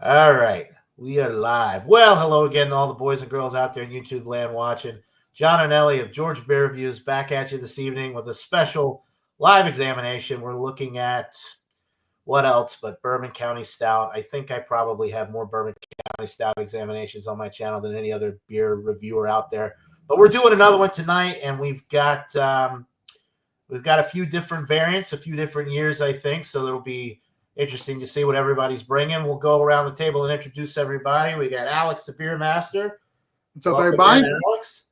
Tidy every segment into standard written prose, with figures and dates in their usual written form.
All right, we are live. Well, hello again to all the boys and girls out there in YouTube land watching. John and Ellie of George Beer Reviews back at you this evening with a special live examination. We're looking at what else but Bourbon County Stout. I think I probably have more Bourbon County Stout examinations on my channel than any other beer reviewer out there. But we're doing another one tonight, and we've got a few different variants, a few different years, I think. So it'll be interesting to see what everybody's bringing. We'll go around the table and introduce everybody. We got Alex, the beer master. What's up, everybody? Alex.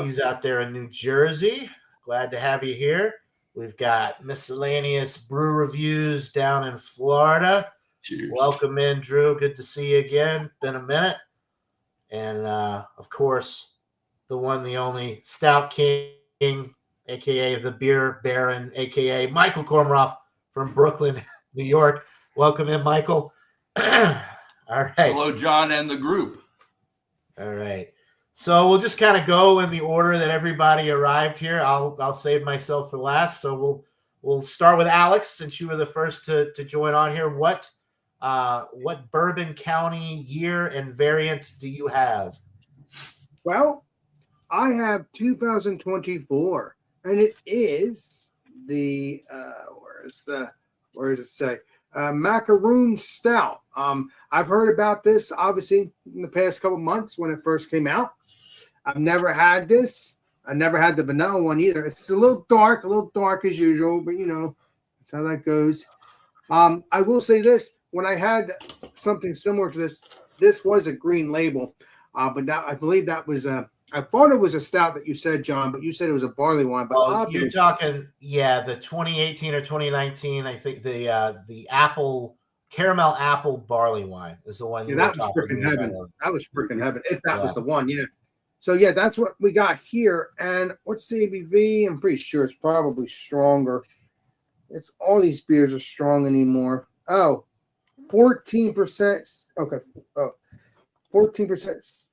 He's out there in New Jersey. Glad to have you here. We've got Miscellaneous Brew Reviews down in Florida. Cheers. Welcome in, Drew. Good to see you again. Been a minute. And, of course, the one, the only Stout King, a.k.a. the Beer Baron, a.k.a. Michael Kormaroff from Brooklyn, New York. Welcome in, Michael. All right. Hello, John and the group. All right. So we'll just kind of go in the order that everybody arrived here. I'll save myself for last. So we'll start with Alex, since you were the first to join on here. What Bourbon County year and variant do you have? Well, I have 2024, and it is the where does it say? Macaroon Stout. I've heard about this obviously in the past couple months when it first came out. I've never had this. I never had the vanilla one either. It's a little dark as usual, but you know, that's how that goes. I will say this: when I had something similar to this was a green label, but that, I believe that was I thought it was a stout that you said, John, but you said it was a barley wine. But you're talking, the 2018 or 2019. I think the caramel apple barley wine is the one. Yeah, that was freaking heaven. That was freaking heaven. If that was the one, yeah. So yeah, that's what we got here. And what's the ABV? I'm pretty sure it's probably stronger. It's all these beers are strong anymore. Oh, 14%. Okay. Oh, 14%.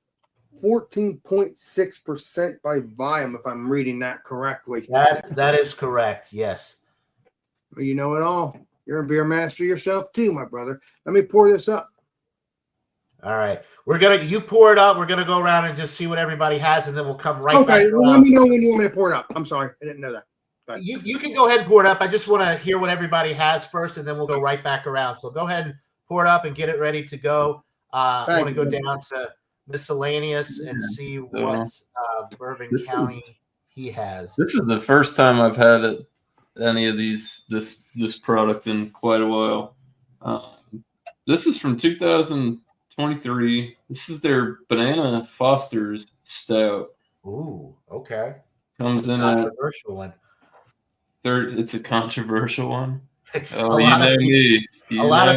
14.6% by volume, if I'm reading that correctly. That is correct. Yes. Well, you know it all. You're a beer master yourself too, my brother. Let me pour this up. All right. You pour it up. We're gonna go around and just see what everybody has, and then we'll come right back. Okay, well, let me know when you want me to pour it up. I'm sorry, I didn't know that. You can go ahead and pour it up. I just want to hear what everybody has first, and then we'll go right back around. So go ahead and pour it up and get it ready to go. I want to go down to Miscellaneous and see what Bourbon County he has. This is the first time I've had any of this product in quite a while. This is from 2023. This is their Banana Foster's Stout. Ooh, okay. Comes in a controversial one. It's a controversial one. Oh, a lot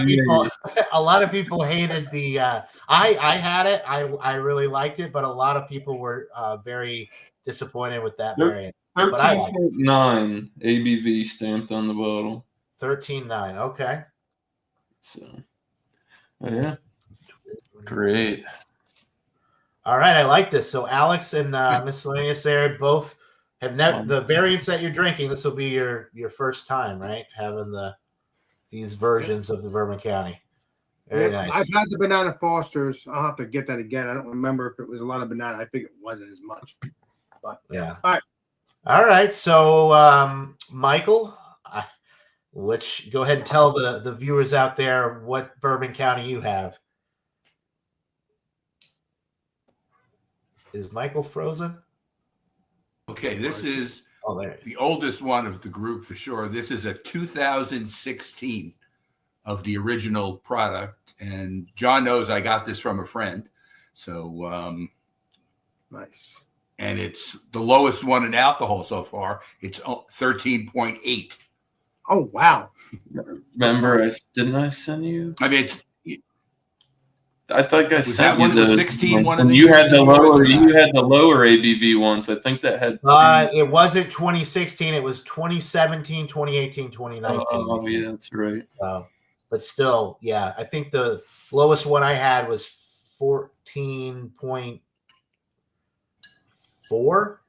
of people hated the. I had it. I really liked it, but a lot of people were very disappointed with that variant. 13.9 ABV stamped on the bottle. 13.9. Okay. So, yeah, great. All right, I like this. So Alex and Miscellaneous there both have never the variants that you're drinking. This will be your first time, right? Having these versions of the Bourbon County. Very nice. I've had the Banana Fosters. I'll have to get that again. I don't remember if it was a lot of banana. I think it wasn't as much. But yeah. All right. So Michael, go ahead and tell the viewers out there what Bourbon County you have. Is Michael frozen? Okay, this is the oldest one of the group for sure. This is a 2016 of the original product, and John knows I got this from a friend. So nice. And it's the lowest one in alcohol so far. It's 13.8. Oh wow! Remember, didn't I send you? I mean, I think I sent you the 16 one. You had the lower. You had the lower ABV ones. I think that had. It wasn't 2016. It was 2017, 2018, 2019. Oh yeah, that's right. But still, yeah, I think the lowest one I had was 14.4 for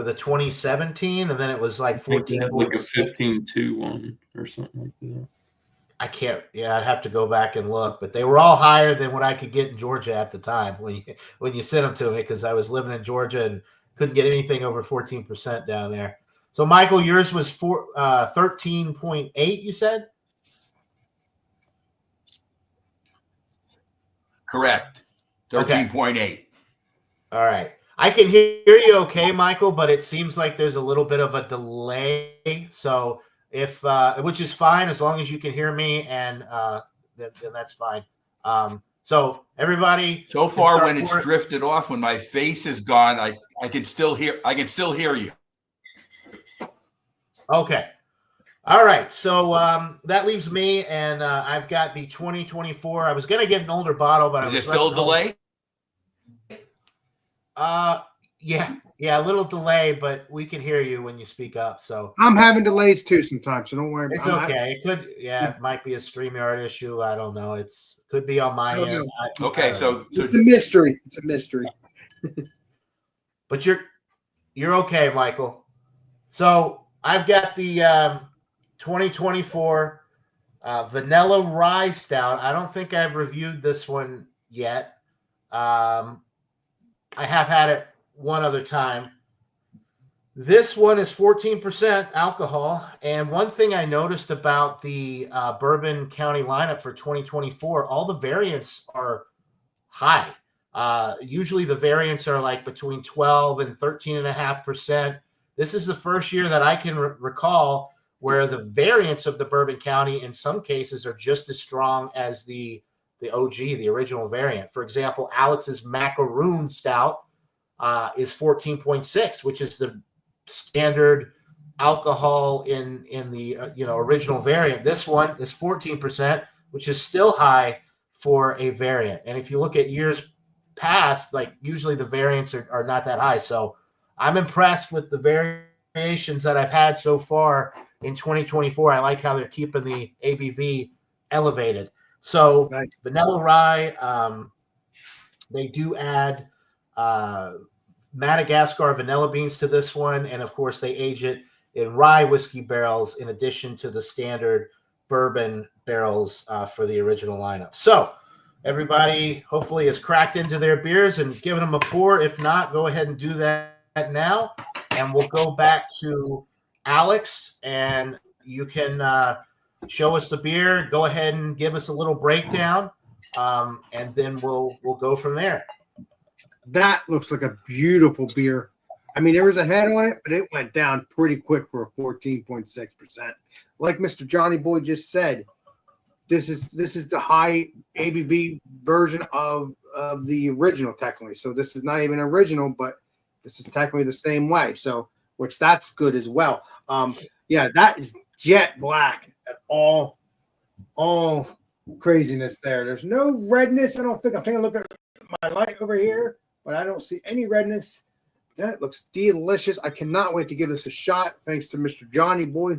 the 2017, and then it was like 14.6. Like a 15.2 one or something like that. I can't. Yeah, I'd have to go back and look, but they were all higher than what I could get in Georgia at the time when you sent them to me, because I was living in Georgia and couldn't get anything over 14% down there. So, Michael, yours was 13.8. You said. Correct. 13.8. Okay. All right. I can hear you okay, Michael, but it seems like there's a little bit of a delay. So if which is fine as long as you can hear me, and then that's fine. So everybody, so far when it's drifted off, when my face is gone, I can still hear you. Okay. All right. So that leaves me, and I've got the 2024. I was going to get an older bottle, but is there still a delay? Yeah, a little delay, but we can hear you when you speak up. So I'm having delays too sometimes, so don't worry. It's okay. It could, it might be a StreamYard issue. I don't know. Could be on my end. Okay, so it's a mystery. It's a mystery. But you're okay, Michael. So I've got the 2024 Vanilla Rye Stout. I don't think I've reviewed this one yet. I have had it one other time. This one is 14% alcohol. And one thing I noticed about the Bourbon County lineup for 2024, all the variants are high. Usually the variants are like between 12 and 13.5%. This is the first year that I can recall where the variants of the Bourbon County in some cases are just as strong as the OG, the original variant. For example, Alex's Macaroon Stout is 14.6, which is the standard alcohol in the original variant. This one is 14%, which is still high for a variant. And if you look at years past, like usually the variants are not that high. So I'm impressed with the variations that I've had so far in 2024. I like how they're keeping the ABV elevated. So nice. Vanilla Rye, they do add Madagascar vanilla beans to this one. And of course they age it in rye whiskey barrels in addition to the standard bourbon barrels for the original lineup. So everybody hopefully has cracked into their beers and given them a pour. If not, go ahead and do that now. And we'll go back to Alex, and you can show us the beer. Go ahead and give us a little breakdown, and then we'll go from there. That looks like a beautiful beer. I mean, there was a head on it, but it went down pretty quick for a 14.6%. Like Mr. Johnny Boy just said, this is the high ABV version of the original, technically. So this is not even original, but this is technically the same way. So, which that's good as well. Yeah, that is jet black at all craziness there. There's no redness. I don't think. I'm taking a look at my light over here, but I don't see any redness. That looks delicious. I cannot wait to give this a shot. Thanks to Mr. Johnny Boy.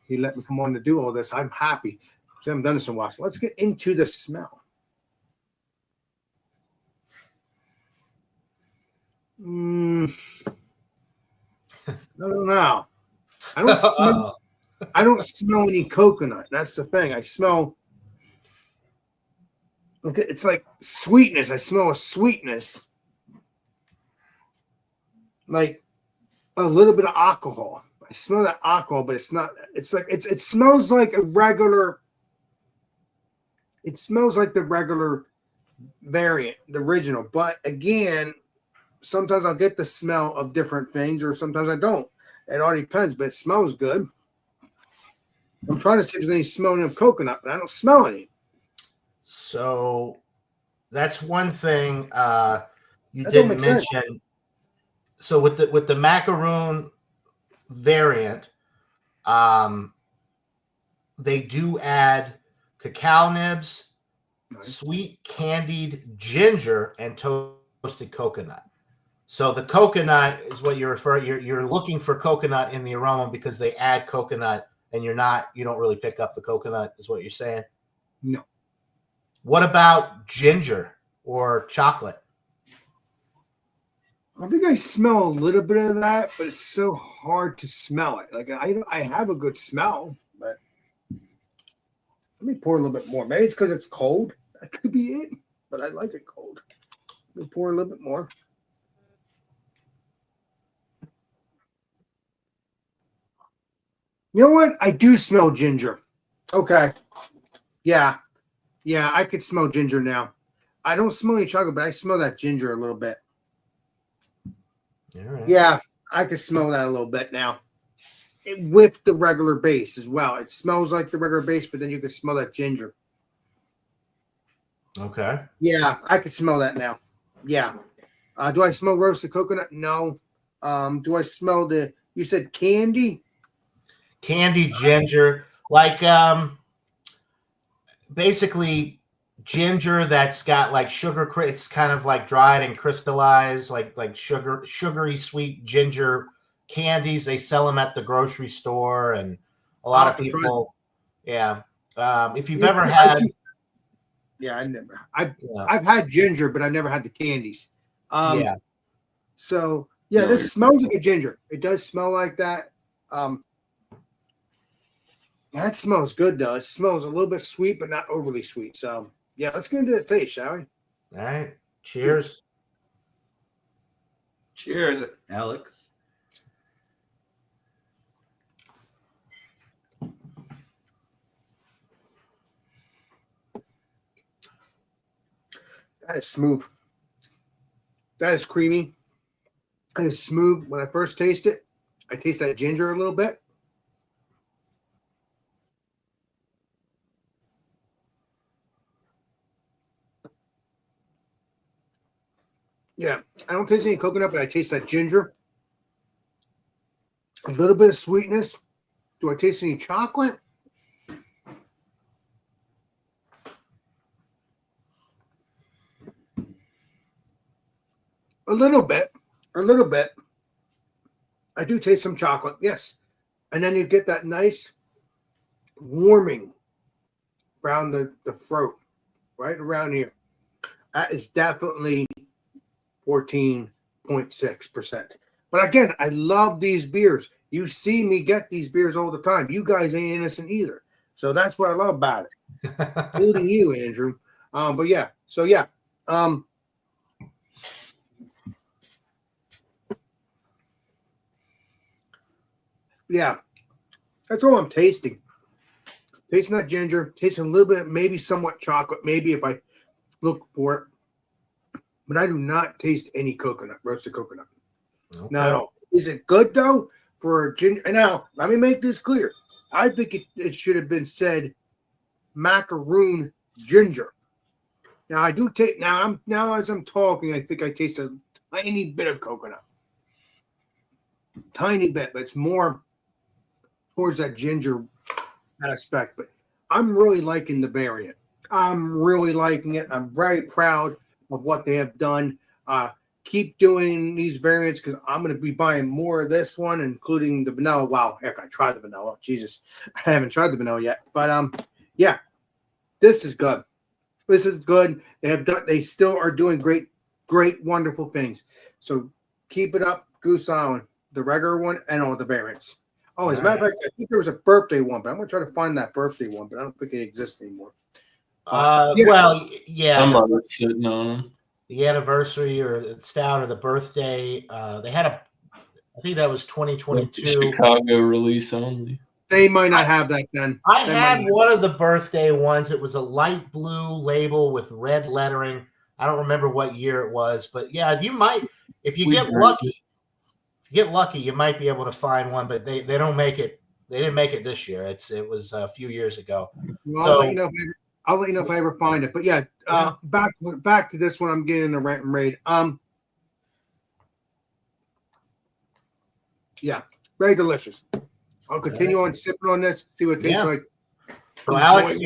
He let me come on to do all this. I'm happy. I haven't done this in a while. So let's get into the smell. No. I don't smell any coconut. That's the thing. I smell. Look, it's like sweetness. I smell a sweetness, like a little bit of alcohol. I smell that alcohol, but it's not. It's like it smells like a regular. It smells like the regular variant, the original. But again, sometimes I'll get the smell of different things, or sometimes I don't. It all depends, but it smells good. I'm trying to see if there's any smelling of coconut, but I don't smell any. So that's one thing you didn't mention. Sense. So with the macaroon variant, they do add cacao nibs, sweet candied ginger, and toasted coconut. So the coconut is what you're referring. You're looking for coconut in the aroma because they add coconut, and you don't really pick up the coconut, is what you're saying? No. What about ginger or chocolate? I think I smell a little bit of that, but it's so hard to smell it. Like I have a good smell, but Let me pour a little bit more. Maybe it's because it's cold. That could be it, but I like it cold. Let me pour a little bit more. You know what? I do smell ginger. Okay. Yeah. Yeah, I could smell ginger now. I don't smell any chocolate, but I smell that ginger a little bit. All right. Yeah, I could smell that a little bit now. With the regular base as well. It smells like the regular base, but then you can smell that ginger. Okay. Yeah, I could smell that now. Yeah. Do I smell roasted coconut? No. Do I smell you said candy? Candy ginger, like basically ginger that's got like sugar. It's kind of like dried and crystallized, like sugary sweet ginger candies. They sell them at the grocery store, and a lot of people. Yeah. If you've ever had. Yeah, I've had ginger, but I've never had the candies. Yeah. So yeah, this smells like a ginger. It does smell like that. That smells good though. It smells a little bit sweet, but not overly sweet. So yeah, let's get into the taste, shall we? All right. Cheers. Cheers, Alex. That is smooth. That is creamy. That is smooth. When I first taste it, I taste that ginger a little bit. Yeah, I don't taste any coconut, but I taste that ginger. A little bit of sweetness. Do I taste any chocolate? A little bit. I do taste some chocolate, yes. And then you get that nice warming around the throat, right around here. That is definitely 14.6%. But again, I love these beers. You see me get these beers all the time. You guys ain't innocent either. So that's what I love about it. Including you, Andrew. But yeah, so yeah. Yeah, that's all I'm tasting. Tasting that ginger, tasting a little bit, maybe somewhat chocolate, maybe if I look for it. But I do not taste any coconut, roasted coconut. Okay. Not at all. Is it good though for ginger? And now, let me make this clear. I think it should have been said macaroon ginger. Now I do take now as I'm talking, I think I taste a tiny bit of coconut. Tiny bit, but it's more towards that ginger aspect. But I'm really liking the variant. I'm really liking it. I'm very proud of what they have done. Keep doing these variants because I'm going to be buying more of this one, including the vanilla. Wow, heck, I tried the vanilla. Jesus, I haven't tried the vanilla yet. But yeah, this is good. This is good. They still are doing great, wonderful things. So keep it up, Goose Island, the regular one and all the variants. Oh, as a matter of fact, I think there was a birthday one, but I'm going to try to find that birthday one, but I don't think it exists anymore. Well, yeah. Somebody's sitting on them. The anniversary or the Stout or the birthday, they had I think that was 2022. Chicago release only. They might not have that then. I had one of the birthday ones. It was a light blue label with red lettering. I don't remember what year it was, but yeah, you might, if you get lucky. If you get lucky, you might be able to find one, but they don't make it. They didn't make it this year. It was a few years ago. Well, I'll let you know if I ever find it. But yeah, back to this one. I'm getting a rant and raid. Yeah, very delicious. I'll continue on sipping on this. See what it tastes like. So Alex,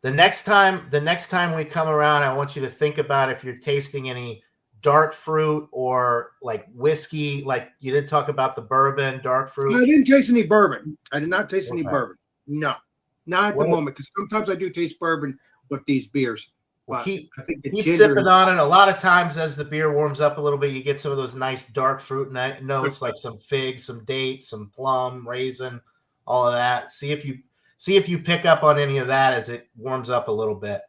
the next time we come around, I want you to think about if you're tasting any dark fruit or like whiskey. Like you didn't talk about the bourbon, dark fruit. I didn't taste any bourbon. I did not taste any bourbon. No, not at the moment. Because sometimes I do taste bourbon with these beers. Well, keep sipping on it. A lot of times as the beer warms up a little bit, you get some of those nice dark fruit notes like some figs, some dates, some plum, raisin, all of that. See if you see if you pick up on any of that as it warms up a little bit.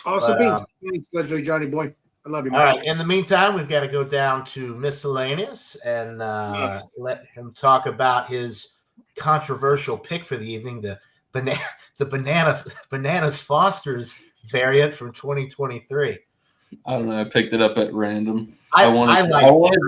Awesome beans. Thanks, Legendary Johnny Boy. I love you, man. All right. In the meantime, we've got to go down to miscellaneous and let him talk about his controversial pick for the evening, the Bananas Foster's variant from 2023. I don't know. I picked it up at random. I wanted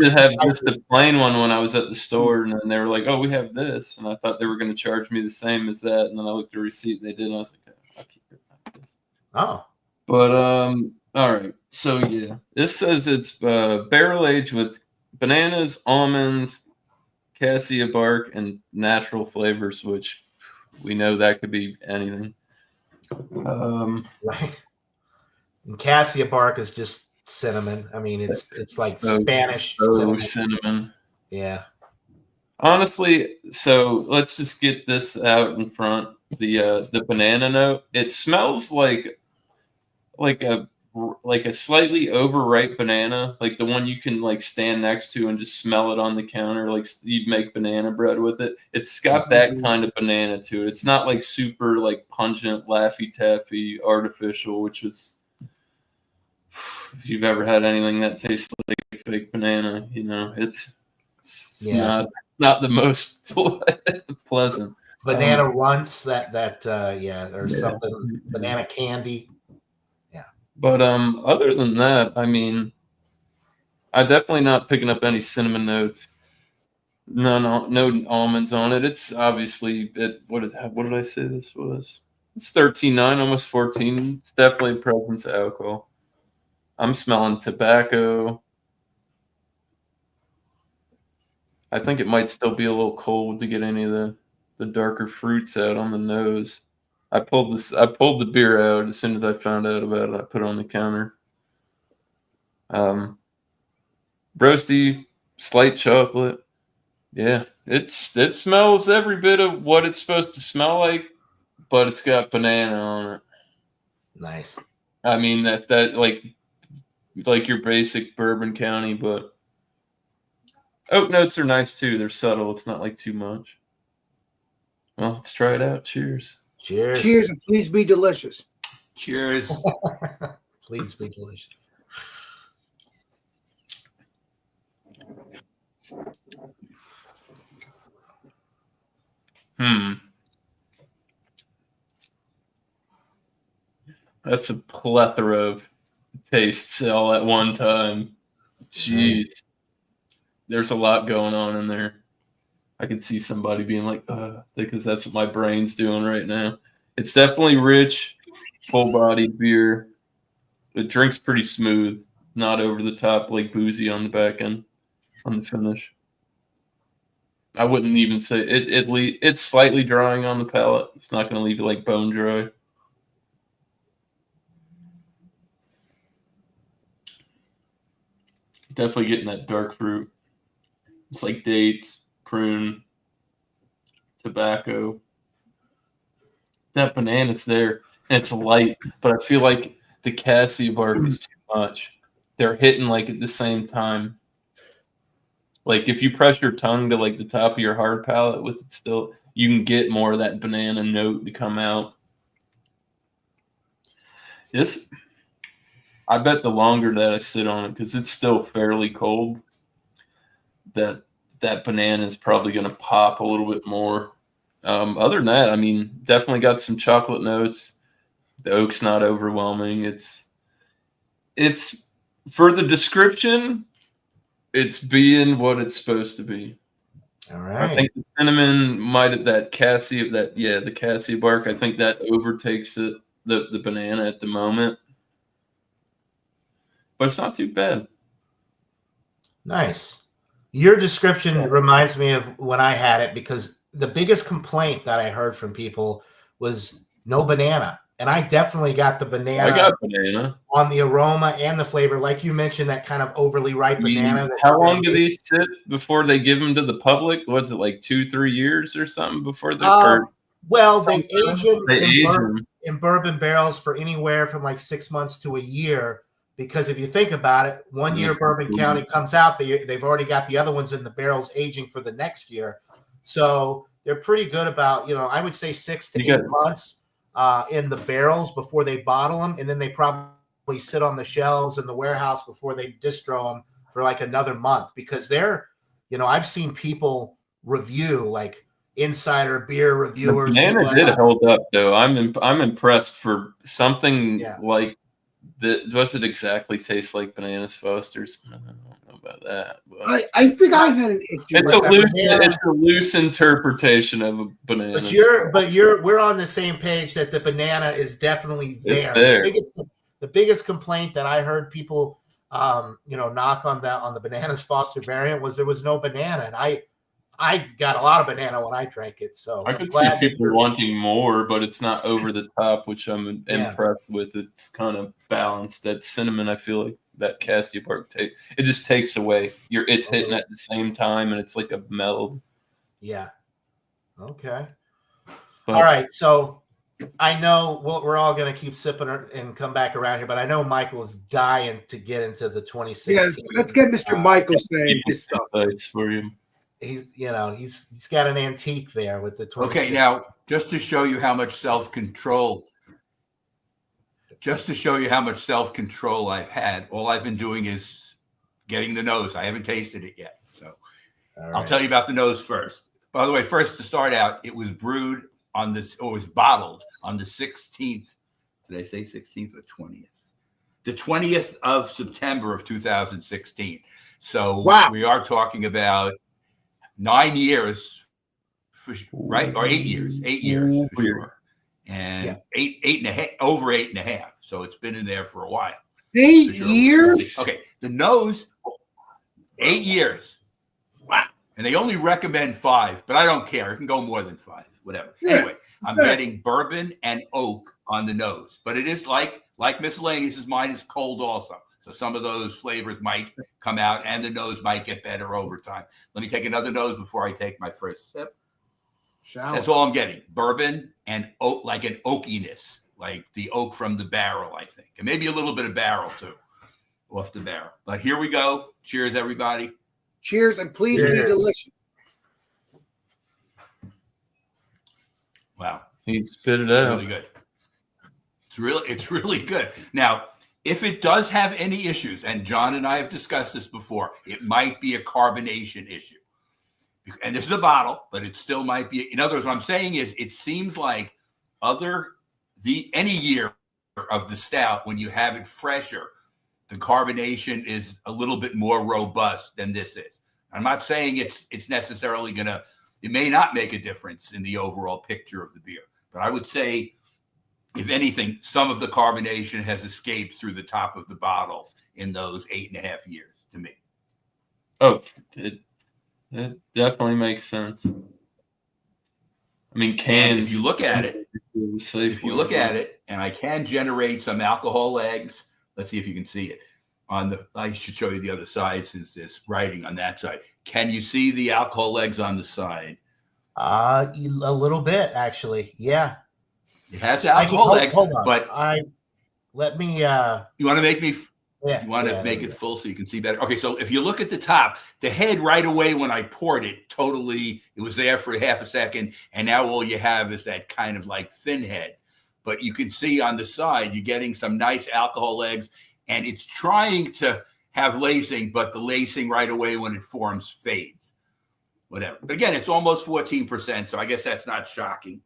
to have just the plain one when I was at the store, and then they were like, "Oh, we have this," and I thought they were going to charge me the same as that, and then I looked at the receipt, and they did, and I was like, "I'll keep it like this." Oh, but all right. So yeah, this says it's barrel aged with bananas, almonds, cassia bark, and natural flavors, which we know that could be anything. Right. And cassia bark is just cinnamon. I mean, it's like Spanish cinnamon. Yeah. Honestly, so let's just get this out in front. The banana note. It smells like a slightly overripe banana, like the one you can like stand next to and just smell it on the counter, like you'd make banana bread with it. It's got that kind of banana to it. It's not like super like pungent, Laffy Taffy, artificial, which is, if you've ever had anything that tastes like fake banana, it's not the most pleasant. Banana runts or something, banana candy. But other than that, I mean, I'm definitely not picking up any cinnamon notes. No almonds on it. It's obviously what did I say this was? It's 13.9, almost 14. It's definitely a presence of alcohol. I'm smelling tobacco. I think it might still be a little cold to get any of the darker fruits out on the nose. I pulled the beer out as soon as I found out about it. I put it on the counter. Roasty, slight chocolate. Yeah, it smells every bit of what it's supposed to smell like, but it's got banana on it. Nice. I mean that like your basic Bourbon County, but oak notes are nice too. They're subtle. It's not like too much. Well, let's try it out. Cheers. Cheers. Cheers, and please be delicious. Cheers. Please be delicious. That's a plethora of tastes all at one time. Jeez. There's a lot going on in there. I could see somebody being like, because that's what my brain's doing right now. It's definitely rich, full-bodied beer. It drinks pretty smooth, not over the top, like boozy on the back end, on the finish. I wouldn't even say it's slightly drying on the palate. It's not going to leave you like bone dry. Definitely getting that dark fruit. It's like dates, prune, tobacco. That banana's there, and it's light, but I feel like the cassia bark is too much. They're hitting like at the same time. Like if you press your tongue to like the top of your hard palate with it still, you can get more of that banana note to come out. Yes. I bet the longer that I sit on it, because it's still fairly cold, that banana is probably going to pop a little bit more. Other than that, I mean, definitely got some chocolate notes. The oak's not overwhelming. It's for the description, it's being what it's supposed to be. All right. I think the cinnamon the cassia bark, I think that overtakes the banana at the moment. But it's not too bad. Nice. Your description reminds me of when I had it, because the biggest complaint that I heard from people was no banana. And I definitely got the banana. I got banana. On the aroma and the flavor. Like you mentioned, that kind of overly ripe banana. How long do these sit before they give them to the public? Was it like 2-3 years or something before they they age them in bourbon barrels for anywhere from like 6 months to a year. Because if you think about it, 1 year Bourbon County comes out, they've already got the other ones in the barrels aging for the next year. So they're pretty good about, I would say 6 to You 8 months in the barrels before they bottle them, and then they probably sit on the shelves in the warehouse before they distro them for like another month, because they're, I've seen people review, like insider beer reviewers. Banana did hold up though. I'm impressed for something like that. Does it exactly taste like Bananas Foster's? I don't know about that. But I think I had an issue. It's a loose interpretation of a banana. But we're on the same page that the banana is definitely there. It's there. The biggest complaint that I heard people knock on the Bananas Foster variant was there was no banana, and I got a lot of banana when I drank it. So I could see people wanting more, but it's not over the top, which I'm impressed with. It's kind of balanced. That cinnamon, I feel like that cassia bark it just takes away. It's hitting at the same time, and it's like a meld. Yeah. Okay. All right. So I know we're all going to keep sipping and come back around here, but I know Michael is dying to get into the 2016. Yes, let's get Mr. Michael saying his stuff for you. He's got an antique there with the 2016. Okay, now just to show you how much self-control I've had, all I've been doing is getting the nose. I haven't tasted it yet, so I'll tell you about the nose first. By the way, first to start out, it was brewed it was bottled on the 16th. Did I say 16th or 20th? The 20th of September of 2016. So we are talking about 9 years, right? Or 8 years. 8 years for sure. And over 8.5. So it's been in there for a while. 8 years? Okay. The nose, 8 years. Wow. And they only recommend 5, but I don't care. It can go more than 5, whatever. Yeah. Anyway, I'm getting bourbon and oak on the nose, but it is like miscellaneous. Mine is cold also. So some of those flavors might come out and the nose might get better over time. Let me take another nose before I take my first sip. That's all I'm getting. Bourbon and oak, like an oakiness, like the oak from the barrel, I think. And maybe a little bit of barrel too, off the barrel. But here we go. Cheers, everybody. Cheers, and please be delicious. Wow. He spit it out. Really good. It's really good. Now, if it does have any issues, and John and I have discussed this before, it might be a carbonation issue. And this is a bottle, but it still might be. In other words, what I'm saying is it seems like any year of the stout, when you have it fresher, the carbonation is a little bit more robust than this is. I'm not saying it's necessarily it may not make a difference in the overall picture of the beer, but I would say, if anything, some of the carbonation has escaped through the top of the bottle in those 8.5 years to me. Oh, it definitely makes sense. I mean, cans. If you look at it, and I can generate some alcohol legs. Let's see if you can see it. I should show you the other side since there's writing on that side. Can you see the alcohol legs on the side? A little bit, actually. Yeah. It has alcohol legs, but let me. You want to make me? You want to make it full so you can see better. Okay, so if you look at the top, the head right away when I poured it, it was there for half a second, and now all you have is that kind of like thin head. But you can see on the side, you're getting some nice alcohol legs, and it's trying to have lacing, but the lacing right away when it forms fades. Whatever. But again, it's almost 14%, so I guess that's not shocking.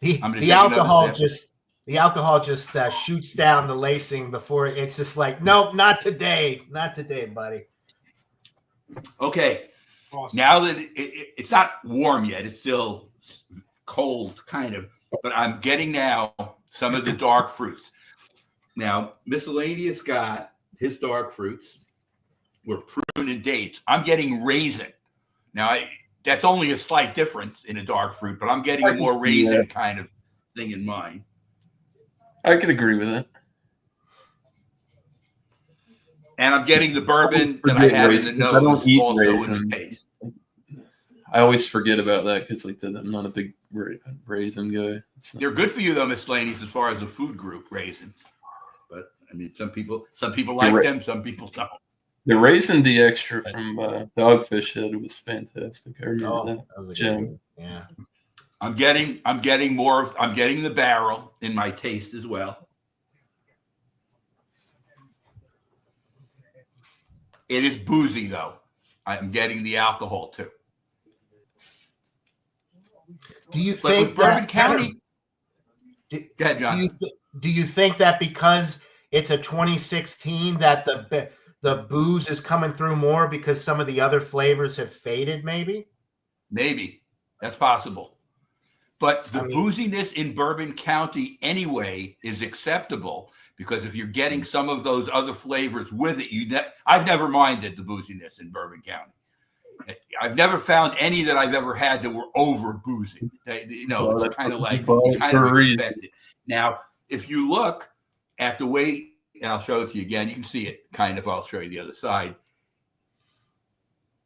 The alcohol just shoots down the lacing before it's just like, nope, not today, buddy. Okay, awesome. Now that it's not warm yet, it's still cold, kind of, but I'm getting now some of the dark fruits. Now, Miscellaneous got his dark fruits were prune and dates. I'm getting raisin. Now, that's only a slight difference in a dark fruit, but I'm getting a more raisin kind of thing in mine. I could agree with it. And I'm getting the bourbon that I have in the nose also in the taste. I always forget about that because I'm not a big raisin guy. They're good for you though, Miscellaneous, as far as a food group, raisins. But I mean, some people like them, some people don't. The raisin the extra from Dogfish Head was fantastic. I remember that. Was a gem. Yeah. I'm getting the barrel in my taste as well. It is boozy though. I'm getting the alcohol too. Do you But think with Bourbon that County? Go ahead, John. Do you think that because it's a 2016 that the booze is coming through more because some of the other flavors have faded? Maybe That's possible. But the booziness in Bourbon County anyway is acceptable because if you're getting some of those other flavors with it, I've never minded the booziness in Bourbon County. I've never found any that I've ever had that were over boozy. It's kind of like you kind of expect it. Now, if you look at the way, and I'll show it to you again, you can see it kind of. I'll show you the other side.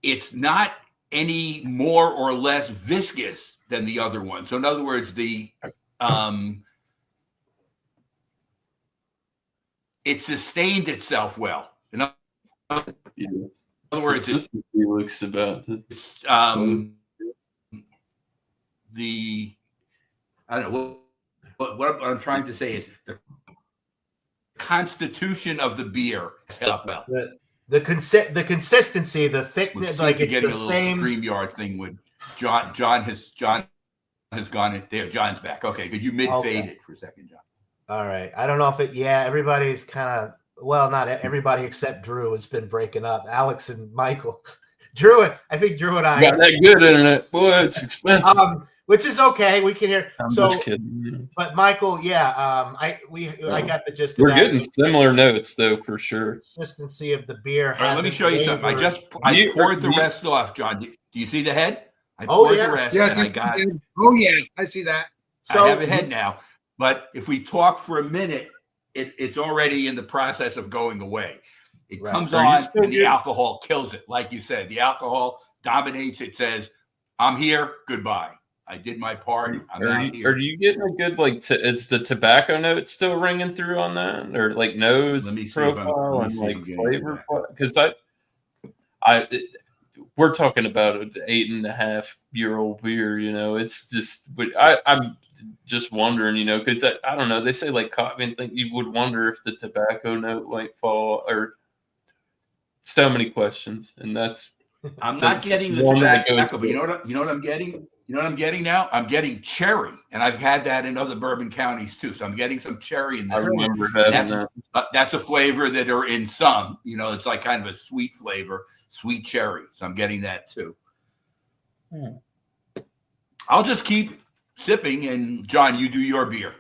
It's not any more or less viscous than the other one. So in other words, it sustained itself well. In other words, it looks about it's I don't know what I'm trying to say is the constitution of the beer has held up well. The consistency, the thickness, like it's getting the a little same StreamYard thing with John has gone in there. John's back. Okay, could you faded for a second, John? All right. I don't know if everybody's kind of, well, not everybody except Drew has been breaking up. Alex and Michael. I think Drew and I got that good internet. Boy, it's expensive. Which is okay. We can hear. I'm just kidding. But Michael, I got the gist of We're that. getting similar notes though, for sure. Consistency of the beer. All right, let me show you something. I poured the rest off, John. Do you see the head? I poured the rest. Yes, and I got. Oh yeah, I see that. So I have a head now. But if we talk for a minute, it's already in the process of going away. It comes on and the alcohol kills it. Like you said, the alcohol dominates. It says, I'm here. Goodbye. I did my part. I'm out here. Are you getting a good, it's the tobacco note still ringing through on that? Or like nose profile and like flavor? Because we're talking about an 8.5-year-old beer, it's just, but I'm just wondering, because I don't know, they say like coffee, think you would wonder if the tobacco note might fall, or so many questions, and that's. I'm not getting the tobacco, but you know what I'm getting? You know what I'm getting now? I'm getting cherry, and I've had that in other Bourbon counties too. So I'm getting some cherry in this. I remember having that. That's a flavor that are in some. It's like kind of a sweet flavor, sweet cherry. So I'm getting that too. I'll just keep sipping, and John, you do your beer.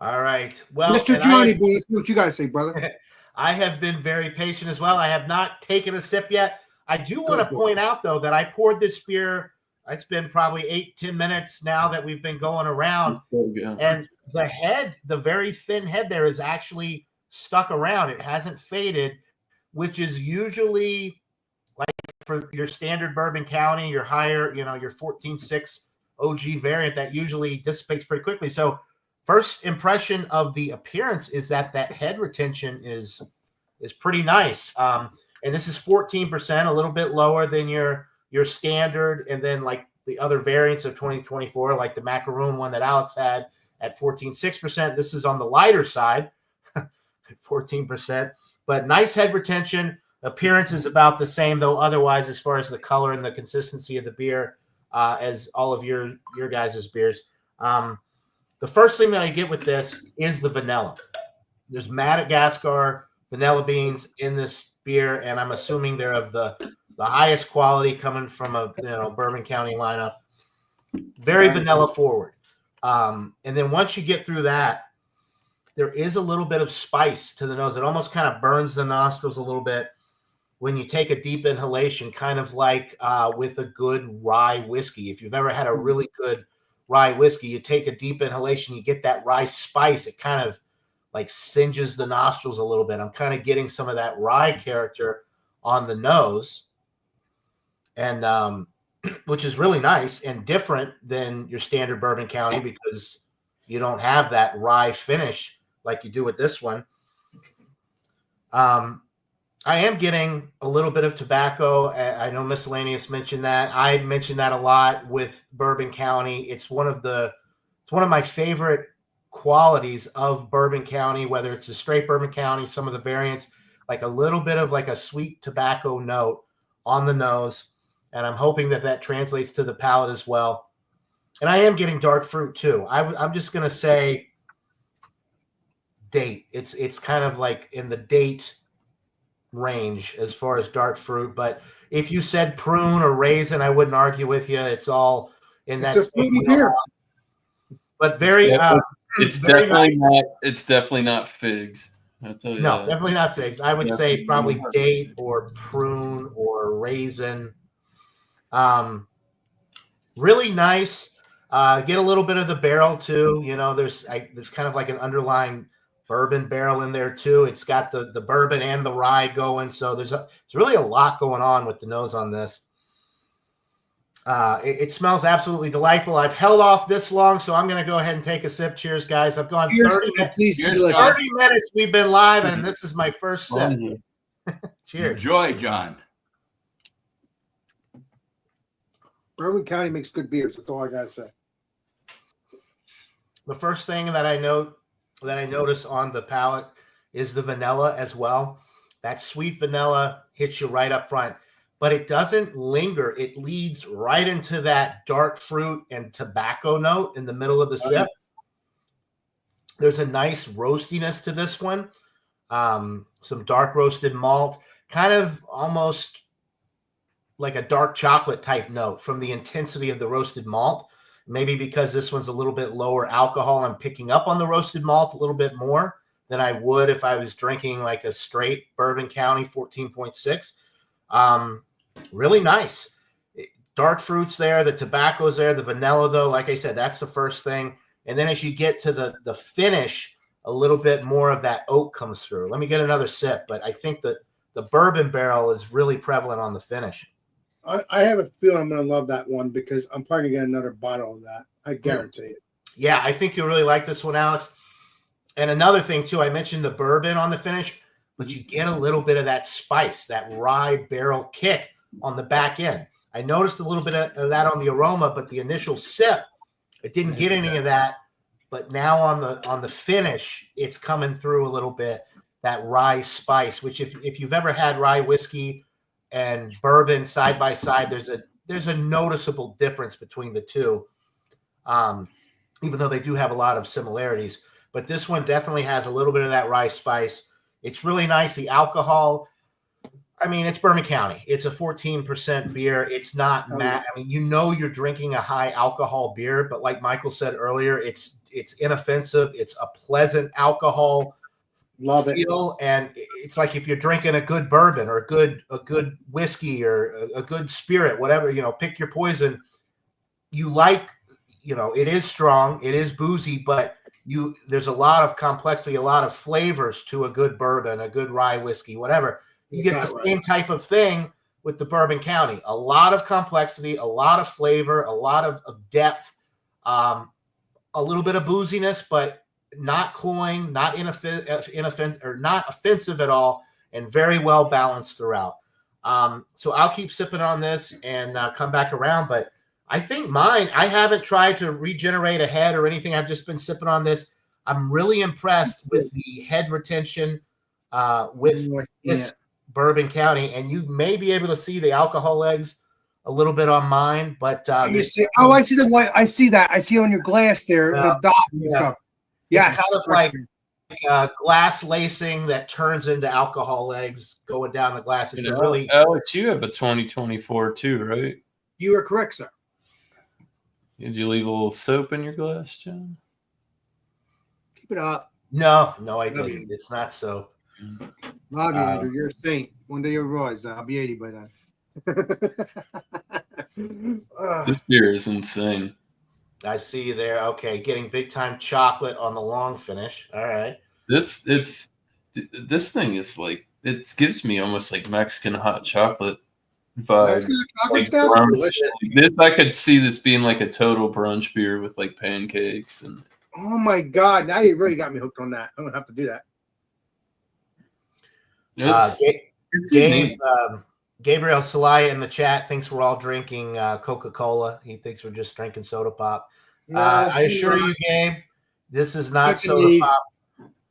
All right. Well, Mr. Johnny, boys, what you guys say, brother? I have been very patient as well. I have not taken a sip yet. I do want to point out, though, that I poured this beer. It's been probably 8-10 minutes now that we've been going around. And the head, the very thin head there is actually stuck around. It hasn't faded, which is usually like for your standard Bourbon County, your higher, your 14.6 OG variant, that usually dissipates pretty quickly. So first impression of the appearance is that head retention is pretty nice. And this is 14%, a little bit lower than your standard, and then like the other variants of 2024, like the macaroon one that Alex had at 14.6%. This is on the lighter side at 14%, but nice head retention. Appearance is about the same, though otherwise, as far as the color and the consistency of the beer, as all of your guys' beers. The first thing that I get with this is the vanilla. There's Madagascar vanilla beans in this beer, and I'm assuming they're of the highest quality, coming from a Bourbon County lineup. Very vanilla forward. And then once you get through that, there is a little bit of spice to the nose. It almost kind of burns the nostrils a little bit when you take a deep inhalation, kind of like with a good rye whiskey. If you've ever had a really good rye whiskey, you take a deep inhalation, you get that rye spice. It kind of like singes the nostrils a little bit. I'm kind of getting some of that rye character on the nose, and which is really nice and different than your standard Bourbon County, because you don't have that rye finish like you do with this one. I am getting a little bit of tobacco. I know Miscellaneous mentioned that. I mentioned that a lot with Bourbon County. It's one of my favorite qualities of Bourbon County, whether it's a straight Bourbon County, some of the variants, like a little bit of like a sweet tobacco note on the nose. And I'm hoping that translates to the palate as well. And I am getting dark fruit too. I'm just going to say date. It's kind of like in the date range as far as dark fruit, but if you said prune or raisin, I wouldn't argue with you. It's all in that It's a fruity beer, but very it's very definitely nice. not. It's definitely not figs. I'll tell you No, that. definitely not figs. I would say probably date or prune or raisin. Really nice. Get a little bit of the barrel too. You know, there's kind of like an underlying bourbon barrel in there too. It's got the bourbon and the rye going, so there's really a lot going on with the nose on this. It smells absolutely delightful. I've held off this long, so I'm going to go ahead and take a sip. Cheers, guys. I've gone 30 minutes. Cheers, 30 minutes we've been live, and this is my first sip. Cheers. Enjoy, John. Bourbon County makes good beers. That's all I got to say. The first thing that I notice on the palate is the vanilla as well. That sweet vanilla hits you right up front, but it doesn't linger. It leads right into that dark fruit and tobacco note in the middle of the sip. There's a nice roastiness to this one. Some dark roasted malt, kind of almost like a dark chocolate type note from the intensity of the roasted malt. Maybe because this one's a little bit lower alcohol, I'm picking up on the roasted malt a little bit more than I would if I was drinking like a straight Bourbon County 14.6. Really nice. Dark fruits there, the tobacco's there, the vanilla though, like I said, that's the first thing. And then as you get to the finish, a little bit more of that oak comes through. Let me get another sip, but I think that the bourbon barrel is really prevalent on the finish. I have a feeling I'm going to love that one because I'm probably going to get another bottle of that. I guarantee it. Yeah, I think you'll really like this one, Alex. And another thing, too, I mentioned the bourbon on the finish, but you get a little bit of that spice, that rye barrel kick on the back end. I noticed a little bit of that on the aroma, but the initial sip, it didn't get any of that. But now on the finish, it's coming through a little bit, that rye spice, which if you've ever had rye whiskey and bourbon side by side, there's a noticeable difference between the two, even though they do have a lot of similarities. But this one definitely has a little bit of that rye spice. It's really nice. The alcohol, I mean, it's Bourbon County. It's a 14% beer. It's not I mean, you're drinking a high alcohol beer, but like Michael said earlier, it's inoffensive. It's a pleasant alcohol. Love feel, and it's like if you're drinking a good bourbon or a good whiskey or a good spirit, whatever, pick your poison. You like, it is strong, it is boozy, but there's a lot of complexity, a lot of flavors to a good bourbon, a good rye whiskey, whatever. You get the same type of thing with the Bourbon County. A lot of complexity, a lot of flavor, a lot of depth, a little bit of booziness, but not cloying, not inoffensive, or not offensive at all, and very well balanced throughout. So I'll keep sipping on this and come back around. But I think mine, I haven't tried to regenerate a head or anything. I've just been sipping on this. I'm really impressed with the head retention with this Bourbon County, and you may be able to see the alcohol legs a little bit on mine. But I see the white. I see that. I see on your glass there the dots and stuff. Yeah, it's kind of like glass lacing that turns into alcohol legs going down the glass. It's really Alex, you have a 2024 too, right? You are correct, sir. Did you leave a little soap in your glass, John? Keep it up. No, I didn't. It's not soap. Love you, Andrew. You're a saint. One day you'll realize that. I'll be 80 by then. This beer is insane. I see you there. Okay, getting big time chocolate on the long finish. All right. This thing is like, it gives me almost like Mexican hot chocolate vibe. This, I could see this being like a total brunch beer with like pancakes and. Oh my God! Now you really got me hooked on that. I'm gonna have to do that. Gabriel Salaya in the chat thinks we're all drinking Coca-Cola. He thinks we're just drinking soda pop. No, I assure you, Gabe, this is not soda pop.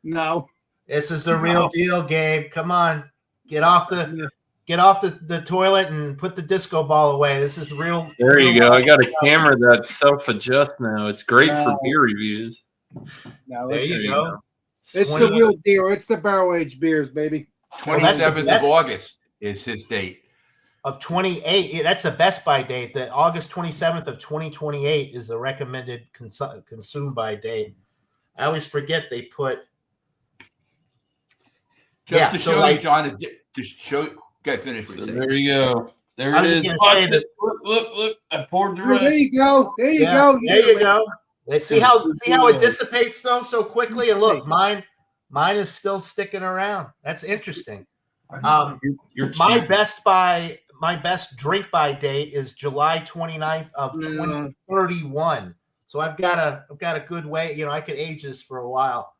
No. This is the real deal, Gabe. Come on. Get off the toilet and put the disco ball away. This is real. There you go. I got a camera that self-adjusts now. It's great for beer reviews. No, there you go. It's the real deal. It's the barrel-aged beers, baby. 27th of August is his date. Of 28. That's the best by date. The August 27th of 2028 is the recommended consume by date. I always forget they put. Just to show you, John, to show you. Okay, finish what you say. There you go. There it is. Look, I poured the rest. There you go. There you go. There you go. Let's see how it dissipates so quickly. And look, mine is still sticking around. That's interesting. My best drink by date is July 29th of 2031. So I've got a good way. I could age this for a while.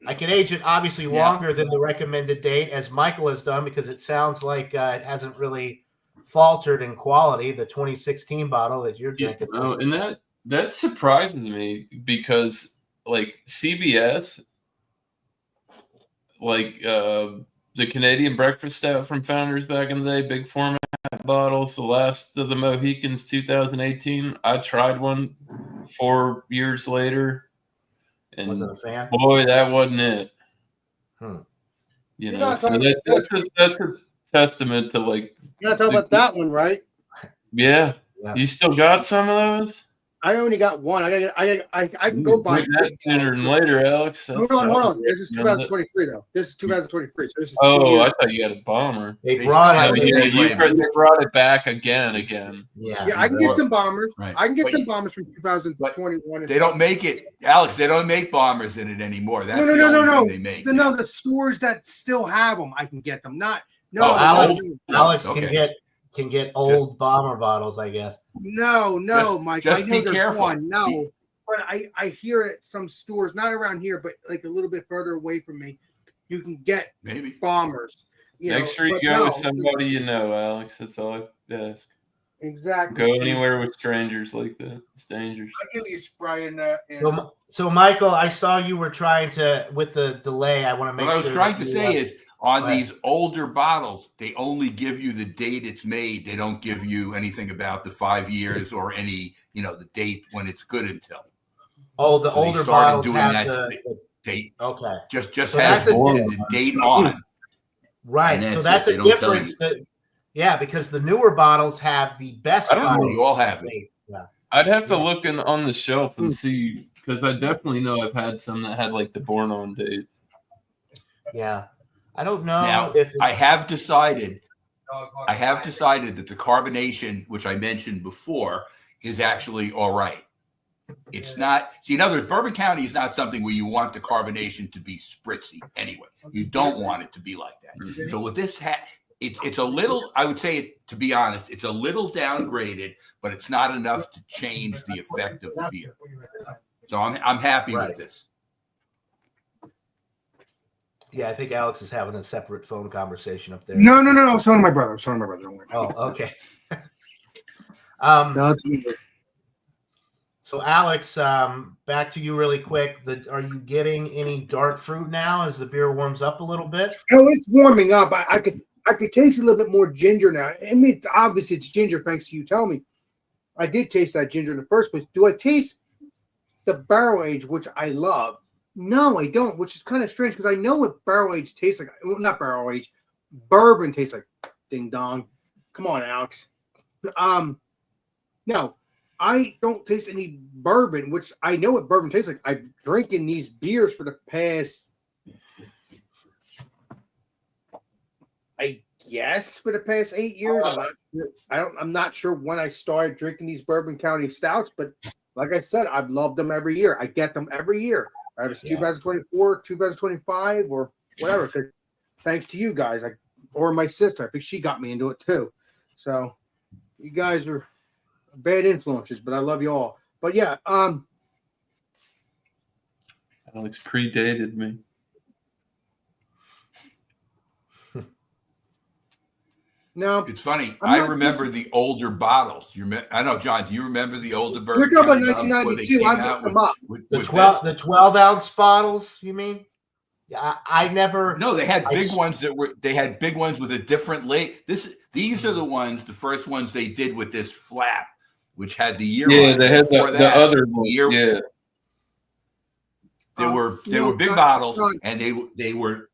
I can age it obviously longer than the recommended date, as Michael has done, because it sounds like it hasn't really faltered in quality. The 2016 bottle that you're drinking. Oh, and that surprises me because like CBS, like the Canadian breakfast stout from Founders back in the day, big format bottles, the last of the Mohicans 2018. I tried one 4 years later. And wasn't a fan. Boy, that wasn't it. So that's a testament to like. You're not talking about that one, right? Yeah. You still got some of those? I only got one. I can go buy that sooner than later, Alex. Hold on. This is 2023 though. This is 2023. So this is I thought you had a bomber. They brought it back again. Yeah, I can get some bombers. Right. I can get some bombers from 2021. They don't make it, Alex. They don't make bombers in it anymore. That's the only thing they make. No, the stores that still have them, I can get them. Alex can get old bomber bottles, I guess. No, Mike. Just be careful. But I hear at some stores, not around here, but like a little bit further away from me, you can get bombers. Make sure you go with somebody you know, Alex. That's all I ask. Exactly. Go anywhere with strangers like that. It's dangerous. I give you a spray in there. So, Michael, I saw you were trying to, with the delay, I want to make sure. What I was trying to say is, on these older bottles, they only give you the date it's made. They don't give you anything about the 5 years or any, the date when it's good until. Oh, the older bottles have the date. Okay. Just has the date on. Right. So that's a difference. Because the newer bottles have the best. I don't know. You all have it. Yeah. I'd have to look on the shelf and see, because I definitely know I've had some that had like the born on date. Yeah. I don't know now, if I have decided that the carbonation, which I mentioned before, is actually all right. It's not. See, in other words, Bourbon County is not something where you want the carbonation to be spritzy anyway. You don't want it to be like that. So with this it's a little, I would say, to be honest, it's a little downgraded, but it's not enough to change the effect of the beer. So I'm happy with this. Yeah, I think Alex is having a separate phone conversation up there. No. I was talking to my brother. Oh, okay. So, Alex, back to you really quick. Are you getting any dark fruit now as the beer warms up a little bit? Oh, it's warming up. I could taste a little bit more ginger now. I mean, it's obvious it's ginger, thanks to you telling me. I did taste that ginger in the first place. Do I taste the barrel age, which I love? No, I don't, which is kind of strange because I know what barrel age tastes like. Well, not barrel age, bourbon tastes like. Ding dong. Come on, Alex. No, I don't taste any bourbon, which I know what bourbon tastes like. I've drinking these beers for the past, I guess, for the past 8 years. I'm not sure when I started drinking these Bourbon County stouts, but like I said, I've loved them every year. I get them every year. Either it's 2024, 2025, or whatever. Thanks to you guys, or my sister. I think she got me into it too. So you guys are bad influences, but I love you all. But yeah, Alex predated me. No, It's funny. I'm I not remember tasting- the older bottles. I know, John. Do you remember the older bourbon? You're talking about County bottles before they 1992. came I've out looked them up. with The this? 12-ounce bottles, you mean? Yeah, I never. No, they had I big s- ones they had big ones with a different late. These are the first ones they did with this flap, which had the year on Yeah, it. they had Before the other one. year, Yeah. They were big John, bottles, John. and they were.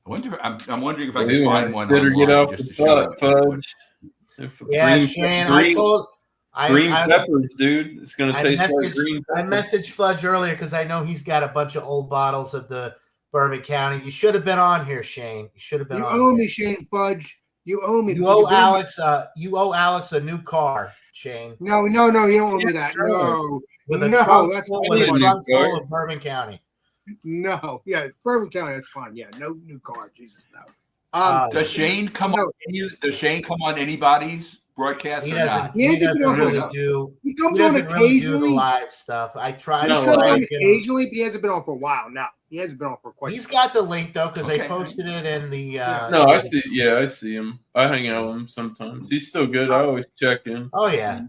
I'm wondering if I Well, can you find one better get online off just the to show you. fudge. Yeah, Shane, I told. green I peppers, dude. It's gonna taste like green I peppers. messaged Fudge earlier because I know he's got a bunch of old bottles of the Bourbon County. You should have been on here, Shane. You should have been You on. owe here. me, Shane Fudge. You owe me. You because owe you've been- Alex. You owe Alex a new car, Shane. No, you don't owe me that. No, With a no, trunk that's full, I with need a a new trunk full car. of Bourbon County. no. Yeah, Bourbon County. That's fine. Yeah, no new car. Jesus, no. Does Shane come no. on? Does Shane come on anybody's broadcast He or doesn't. not? He He hasn't doesn't been on really for- do. He He comes on doesn't really do the occasionally. live stuff. I tried. No, He comes on like- occasionally, but he hasn't been on for a while. No, he hasn't been on for quite. He's got the link though because Okay. they posted it in the. No, I see. Yeah, I see him. I hang out with him sometimes. He's still good. I always check in. Oh yeah.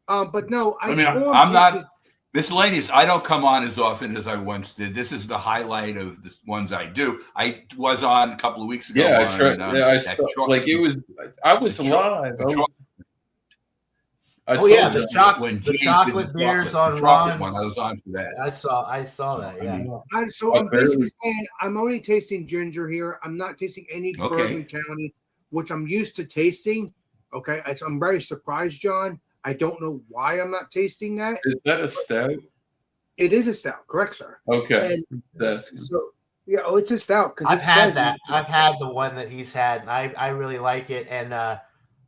But no, I mean, I'm not miscellaneous. I don't come on as often as I once did. This is the highlight of the ones I do. I was on a couple of weeks ago. Yeah, I tried. Yeah, I that saw, truck- like it was. I was the truck- alive. the truck- I Oh told yeah, you. the chocolate. when The Gene did chocolate beers on chocolate one. I Ron's. was on for that. I saw that. Yeah. I'm basically saying I'm only tasting ginger here. I'm not tasting any Okay. Bourbon County, which I'm used to tasting. Okay, I'm very surprised, John. I don't know why I'm not tasting that. Is that a stout? It is a stout, correct, sir? Okay, And that's so yeah, it's a stout because I've had that. I've had the one that he's had, and I really like it. And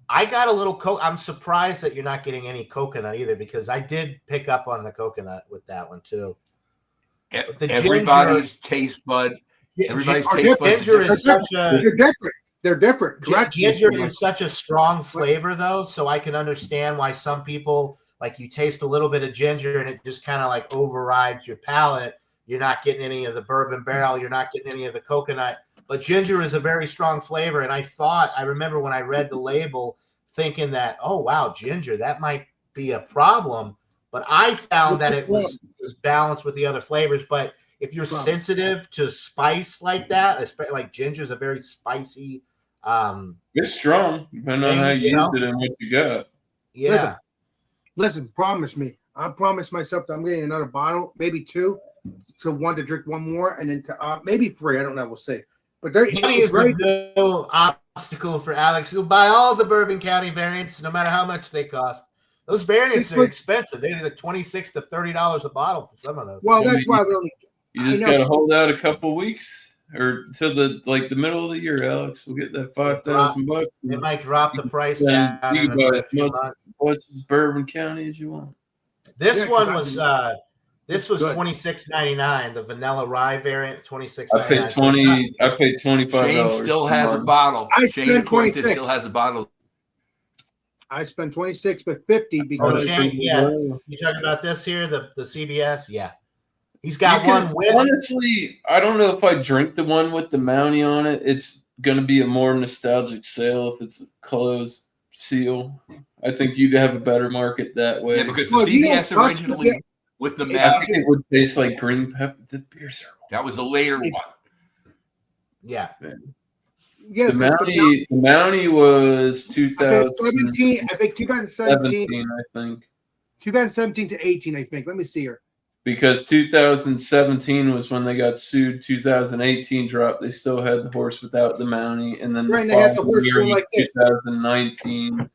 I got a little I'm surprised that you're not getting any coconut either, because I did pick up on the coconut with that one too. But the Everybody's taste bud. Everybody's taste buds. Ginger is such a. They're different. They're different. Correct. Ginger is such a strong flavor, though, so I can understand why some people, like, you taste a little bit of ginger and it just kind of like overrides your palate. You're not getting any of the bourbon barrel. You're not getting any of the coconut. But ginger is a very strong flavor, and I remember when I read the label thinking that, oh, wow, ginger, that might be a problem. But I found that it was balanced with the other flavors. But if you're sensitive to spice like that, like ginger is a very spicy. it's strong, depending on how you use it and what you got. Yeah. Listen, promise me. I promised myself that I'm getting another bottle, maybe two, to one to drink one more, and then to maybe three. I don't know. We'll see. But there Money is no obstacle for Alex. He'll buy all the Bourbon County variants, no matter how much they cost. Those variants are expensive. They're like $26 to $30 a bottle for some of those. Well, that's why we only. You just got to hold out a couple weeks or till the middle of the year, Alex. We'll get that $5,000. It might drop the price Then down you in can buy a few months. as much Bourbon County as you want. This one was It's was good. $26.99. The vanilla rye variant, $26.99. I paid $25. Shane still has a bottle. I Shane spent Aquintas 26. still has a bottle. I spent 26, but 50 Oh, because Shane, yeah. You talking about this here, the CBS? Yeah. He's got one with. Honestly, I don't know if I drink the one with the Mountie on it. It's going to be a more nostalgic sale if it's a closed seal. I think you'd have a better market that way. Yeah, because Well, the you CBS don't originally with the I Mountie, think it would taste like green pepper. The beers are that was the later one. Yeah. yeah, the Mountie was 2017. I think 2017. 2017, I think. 2017 to 18. I think. Let me see here. Because 2017 was when they got sued. 2018 dropped. They still had the horse without the Mountie, and then Right, the they had the following horse year going was like this. 2019, and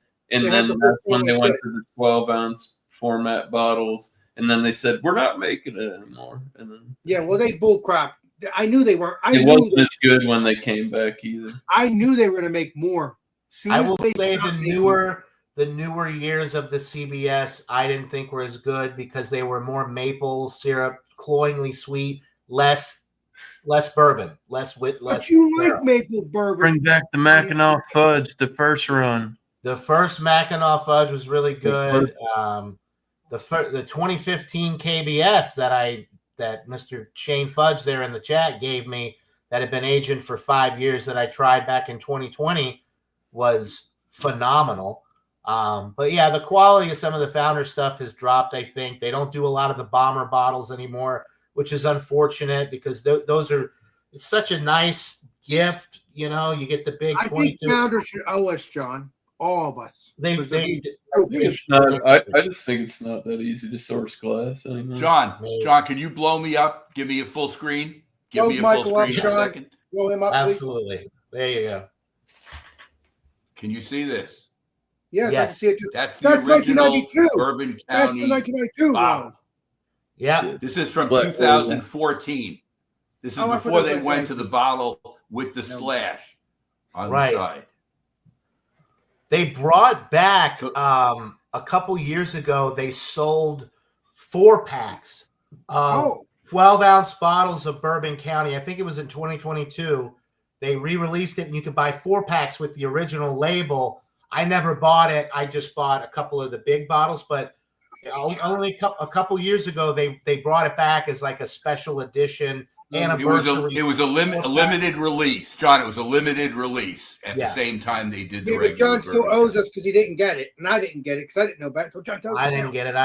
They had then the horse that's when going they like went this. to the 12-ounce format bottles, and then they said we're not making it anymore, and then Yeah, well, they bull crap. I knew they weren't. it wasn't as good when they came back either. I knew they were going to make more. Soon I as will they say the stopped making- newer years of the CBS, I didn't think were as good because they were more maple syrup, cloyingly sweet, less bourbon, less. But you like barrel. maple bourbon. Bring back the Mackinac Fudge, the first run. The first Mackinac Fudge was really good. The 2015 KBS that Mr. Shane Fudge there in the chat gave me, that had been aging for 5 years that I tried back in 2020 was phenomenal. But yeah, the quality of some of the Founder stuff has dropped. I think they don't do a lot of the bomber bottles anymore, which is unfortunate because those are, it's such a nice gift. You know, you get the big. I think Founder should owe us, John. All of us. I I just think it's not that easy to source glass anymore. John, can you blow me up? Give me a full screen. Give me a full screen for a second. Blow him up, absolutely. Please. There you go. Can you see this? Yes, I can see it too. That's the original Bourbon County. That's the 1992 bottle. Yeah. This is from 2014. This is before they went to the bottle with the slash on the side. They brought back a couple years ago. They sold 4-packs of 12-ounce bottles of Bourbon County. I think it was in 2022. They re-released it, and you could buy 4-packs with the original label. I never bought it. I just bought a couple of the big bottles, but only a couple years ago they brought it back as like a special edition. It was a limited release, John. It was a limited release at the same time they did the regular. But John still owes us because he didn't get it, and I didn't get it because I didn't know about it. So John tells I didn't get it.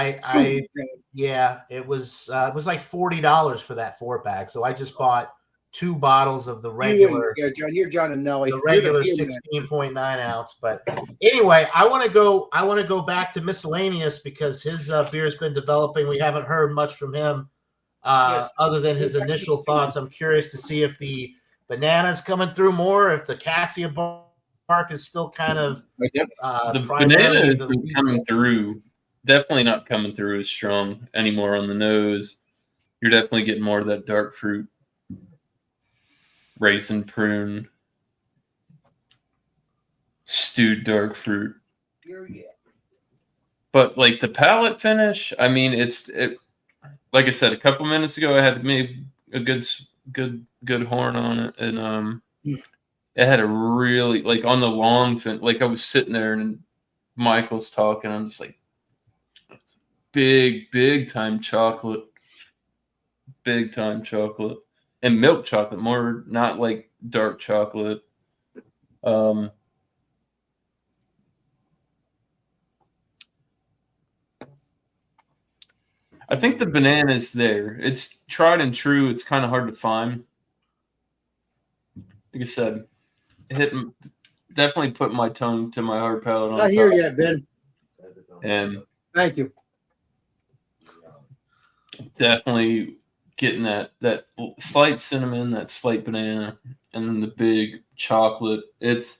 It was like $40 for that 4-pack. So I just bought 2 bottles of the regular. Yeah, John, you're John and Nelly. The regular 16.9 ounce. But anyway, I want to go back to miscellaneous because his beer has been developing. We haven't heard much from him. Other than his initial thoughts. I'm curious to see if the banana's coming through more, if the cassia bark is still kind of the banana is coming through. Definitely not coming through as strong anymore on the nose. You're definitely getting more of that dark fruit, raisin, prune, stewed dark fruit. But like the palate finish, I mean, like I said, a couple minutes ago, I had made a good horn on it, and it had a really, like, on the long fin. Like I was sitting there and Michael's talking, I'm just like, big time chocolate, and milk chocolate, more not like dark chocolate. I think the banana is there. It's tried and true. It's kind of hard to find. Like I said, definitely put my tongue to my hard palate. Not here yet, Ben. And thank you. Definitely getting that slight cinnamon, that slight banana, and then the big chocolate. It's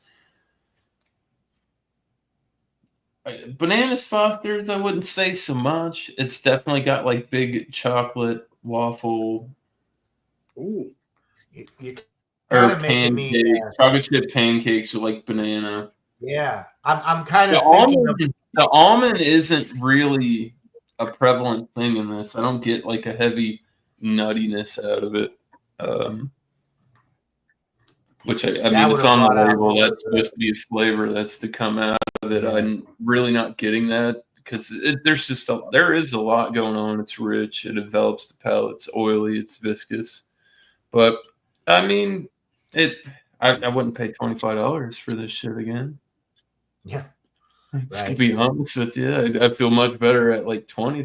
Bananas Foster's, I wouldn't say so much. It's definitely got like big chocolate waffle. Ooh. You or pancakes, chocolate chip pancakes with like banana. Yeah. I'm kind of thinking the almond isn't really a prevalent thing in this. I don't get like a heavy nuttiness out of it. Which I mean, it's on the label. That's supposed to be a flavor that's to come out of it. I'm really not getting that because there is a lot going on. It's rich. It develops the palate. It's oily. It's viscous. But I mean, I wouldn't pay $25 for this shit again. Yeah. To be honest with you, I feel much better at like $20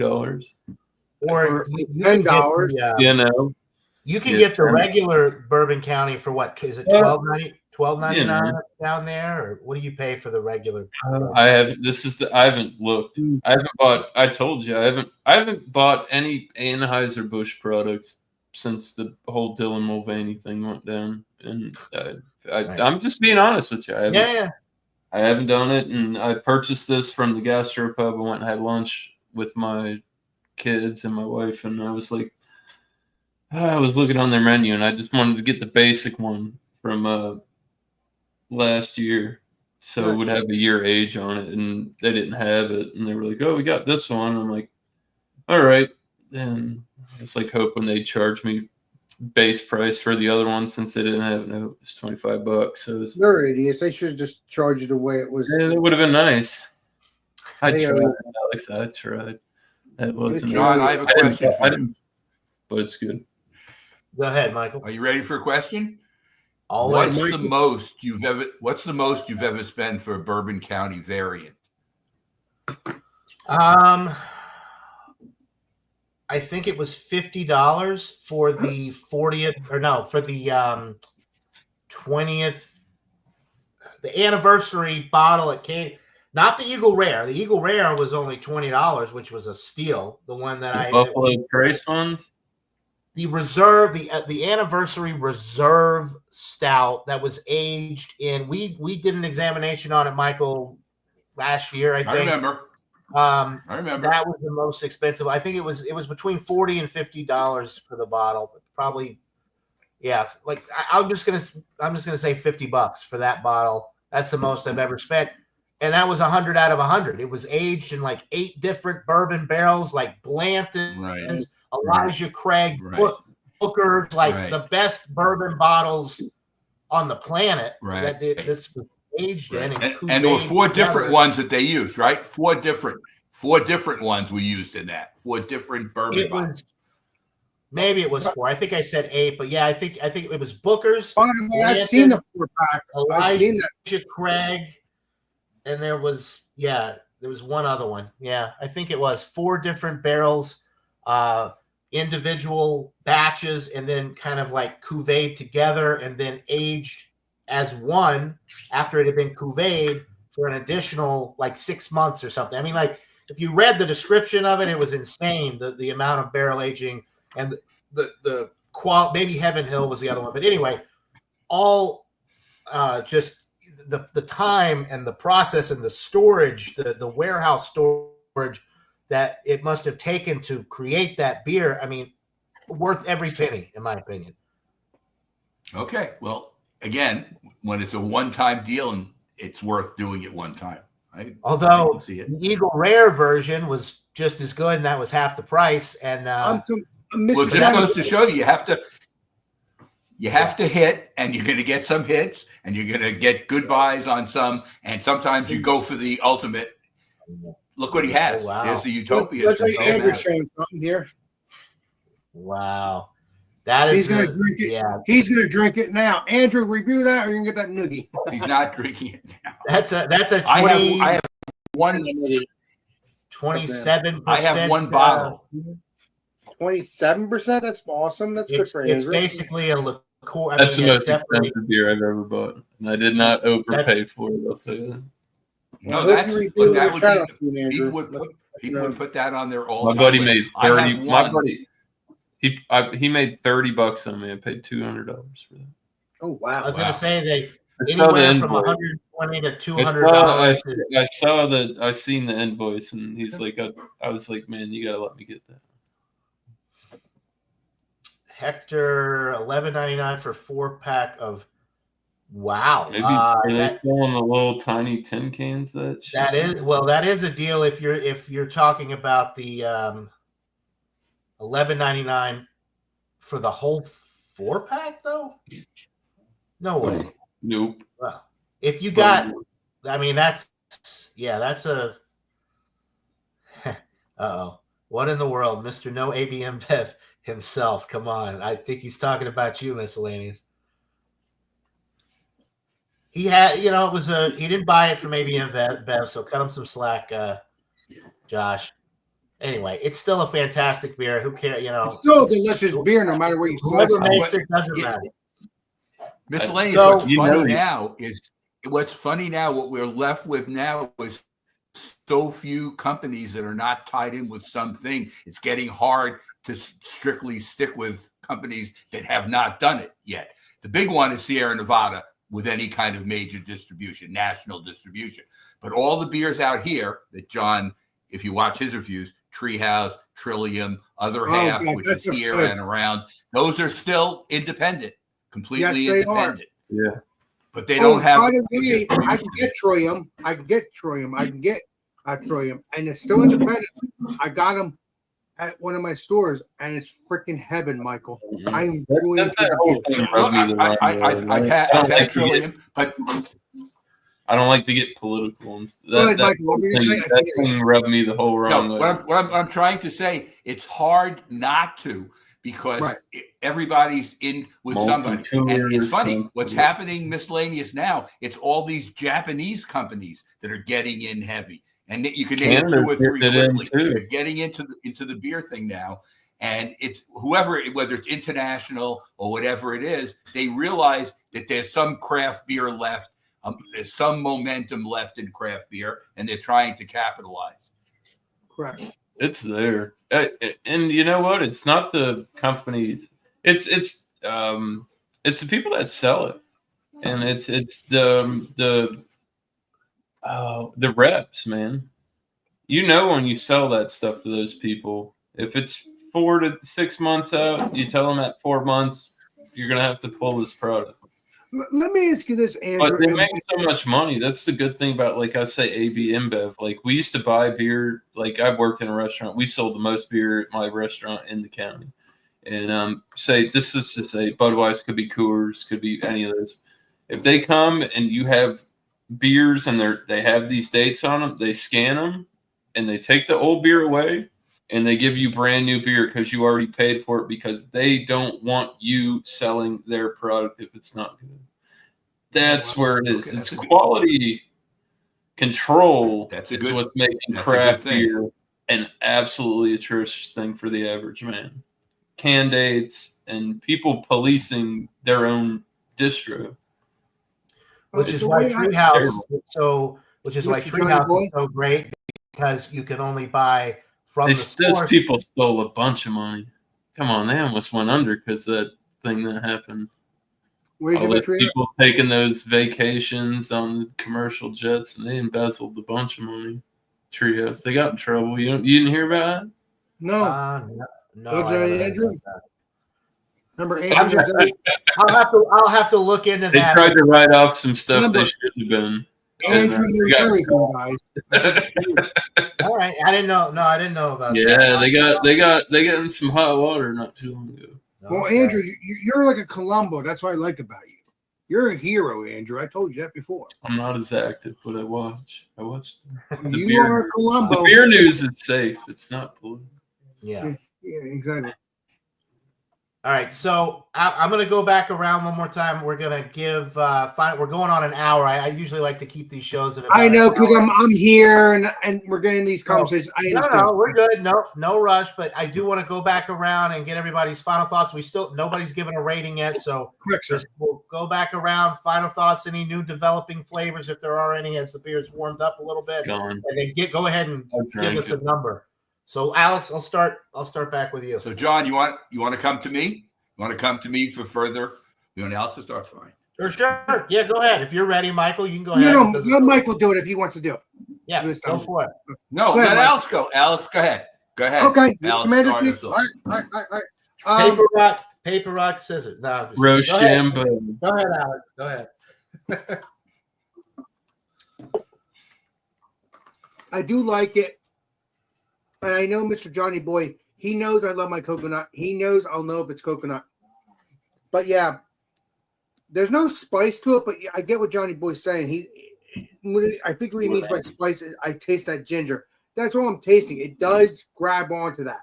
or $10. You know. You can get the regular Bourbon County for what? Is it $12.99 down there, or what do you pay for the regular? I haven't looked. I haven't bought. I told you I haven't bought any Anheuser-Busch products since the whole Dylan Mulvaney thing went down, and I'm just being honest with you. I haven't done it, and I purchased this from the gastropub. I went and had lunch with my kids and my wife, and I was like. I was looking on their menu, and I just wanted to get the basic one from last year, so it would have a year age on it, and they didn't have it, and they were like, "Oh, we got this one." I'm like, "All right," and it's like hoping they'd charge me base price for the other one since they didn't have it. No, it was $25. So they're idiots. They should have just charged it the way it was. Yeah, that would have been nice. I tried, Alex. I tried. That wasn't. John, I have a question for you, but it's good. Go ahead, Michael. Are you ready for a question? Always. What's the most you've ever spent for a Bourbon County variant? I think it was $50 for the 40th, or no, for the 20th, the anniversary bottle. It came, not the Eagle Rare. The Eagle Rare was only $20, which was a steal. The one that Buffalo Trace ones. The reserve, the anniversary reserve stout that was aged in. We did an examination on it, Michael, last year. I think. I remember. That was the most expensive. I think it was between $40 and $50 for the bottle. Probably, yeah. Like I'm just gonna say $50 for that bottle. That's the most I've ever spent, and that was 100 out of 100. It was aged in like 8 different bourbon barrels, like Blanton's, Elijah Craig, Booker's, like the best bourbon bottles on the planet. That this was aged in, and there were 4 different ones that they used, right? 4 different ones we used in that. 4 different bourbon bottles. Maybe it was 4. I think I said 8, but yeah, I think it was Booker's. I've seen the 4-pack. Elijah Craig, and there was one other one. Yeah, I think it was 4 different barrels, individual batches, and then kind of like cuvee together, and then aged as one after it had been cuvee for an additional like 6 months or something. I mean, like if you read the description of it, it was insane. The amount of barrel aging and the quality. Maybe Heaven Hill was the other one, but anyway, all just the time and the process and the storage, the warehouse storage that it must have taken to create that beer. I mean, worth every penny, in my opinion. Okay, well. Again, when it's a one-time deal, and it's worth doing it one time. Although the Eagle Rare version was just as good, and that was half the price. And well, it just goes to show you have to hit, and you're going to get some hits, and you're going to get good buys on some, and sometimes you go for the ultimate. Look what he has. Oh, wow. There's the Utopia. Let's like Andrew's showing something here. Wow. That is he's going to drink it. Yeah. He's going to drink it now. Andrew, review that, or you can get that noogie. He's not drinking it now. That's a 20. I have one 27%. I have one bottle. 27%. That's awesome. That's good for Andrew. It's basically a liqueur. That's the most expensive beer I've ever bought, and I did not overpay for it. I'll tell you that. No, people would put that on their all. My buddy made 30. My buddy. He made $30 on me. I paid $200 for that. Oh wow! I was going to say they anywhere from $120 to $200. I saw that. I seen the invoice, and he's like, I was like, man, you gotta let me get that. Hector, $11.99 for 4-pack of. Wow! Maybe are they still in the little tiny tin cans? That is a deal if you're talking about the. $11.99 for the whole 4-pack, though? No way. Nope. Well, if you got, I mean, that's a. Uh-oh. What in the world, Mr. No ABM Bev himself? Come on, I think he's talking about you, Miscellaneous. He had, it was he didn't buy it from ABM Bev, so cut him some slack, Josh. Anyway, it's still a fantastic beer. Who cares? It's still a delicious beer, no matter where you whoever makes it doesn't matter. Miscellaneous. So, what's funny now. What we're left with now is so few companies that are not tied in with something. It's getting hard to strictly stick with companies that have not done it yet. The big one is Sierra Nevada with any kind of major distribution, national distribution. But all the beers out here that John, if you watch his reviews, Treehouse, Trillium, Other Half, which is here and around, those are still independent, completely independent. Yeah. But they don't have. By the way, I can get Trillium. I can get Trillium, and it's still independent. I got them at one of my stores, and it's freaking heaven, Michael. I am really. I've had Trillium, but. I don't like to get political. That thing rubbed me the whole wrong way. What I'm trying to say, it's hard not to, because everybody's in with somebody. And it's funny what's happening miscellaneous now. It's all these Japanese companies that are getting in heavy, and you can name 2 or 3 quickly. They're getting into the beer thing now, and it's whoever, whether it's international or whatever it is, they realize that there's some craft beer left. There's some momentum left in craft beer, and they're trying to capitalize. Correct. It's there, and you know what? It's not the companies. It's the people that sell it, and it's the reps, man. You know when you sell that stuff to those people, if it's 4 to 6 months out, you tell them at 4 months you're gonna have to pull this product. Let me ask you this, Andrew. But they make so much money. That's the good thing about, like I say, AB InBev. Like, we used to buy beer. Like, I worked in a restaurant. We sold the most beer at my restaurant in the county. And say, this is to say, Budweiser, could be Coors, could be any of those. If they come and you have beers and they have these dates on them, they scan them and they take the old beer away and they give you brand new beer because you already paid for it, because they don't want you selling their product if it's not good. That's where it is. Okay, it's quality control. That's what's making craft beer an absolutely atrocious thing for the average man. Can dates and people policing their own distro. Which is why Treehouse is so great, because you can only buy from the source. Those people stole a bunch of money. Come on, they almost went under because of that thing that happened. All those people taking those vacations on the commercial jets, and they embezzled a bunch of money. Treehouse, they got in trouble. You didn't hear about it? No. No. Andrew. Remember, Andrew. I'll have to look into that. They tried to write off some stuff they shouldn't have been. Andrew knows everything, guys. All right, I didn't know. No, I didn't know about that. Yeah, they got in some hot water not too long ago. Well, okay. Andrew, you're like a Columbo. That's what I like about you. You're a hero, Andrew. I told you that before. I'm not as active, but I watch. You are a Columbo. The beer news is safe. It's not political. Yeah, exactly. All right, so I'm going to go back around one more time. We're going to give we're going on an hour. I usually like to keep these shows at about I know, because I'm here and we're getting these conversations. No, we're good. No rush, but I do want to go back around and get everybody's final thoughts. Nobody's given a rating yet, so we'll go back around. Final thoughts, any new developing flavors, if there are any, as the beer's warmed up a little bit, and then go ahead and give us a number. So, Alex, I'll start back with you. So, John, you want to come to me? You want to come to me for further? You want Alex to start? Fine. Sure. Yeah, go ahead. If you're ready, Michael, you can go ahead. No, let Michael do it if he wants to do it. Yeah, go for it. No, let Alex go. Alex, go ahead. Okay. Alex, Paper, rock, scissors. No, Rochambeau. Go ahead, Alex. Go ahead. I do like it. And I know Mr. Johnny Boy, he knows I love my coconut. He knows I'll know if it's coconut. But yeah, there's no spice to it, but I get what Johnny Boy's saying. I think what he means by spice is I taste that ginger. That's all I'm tasting. It does grab onto that.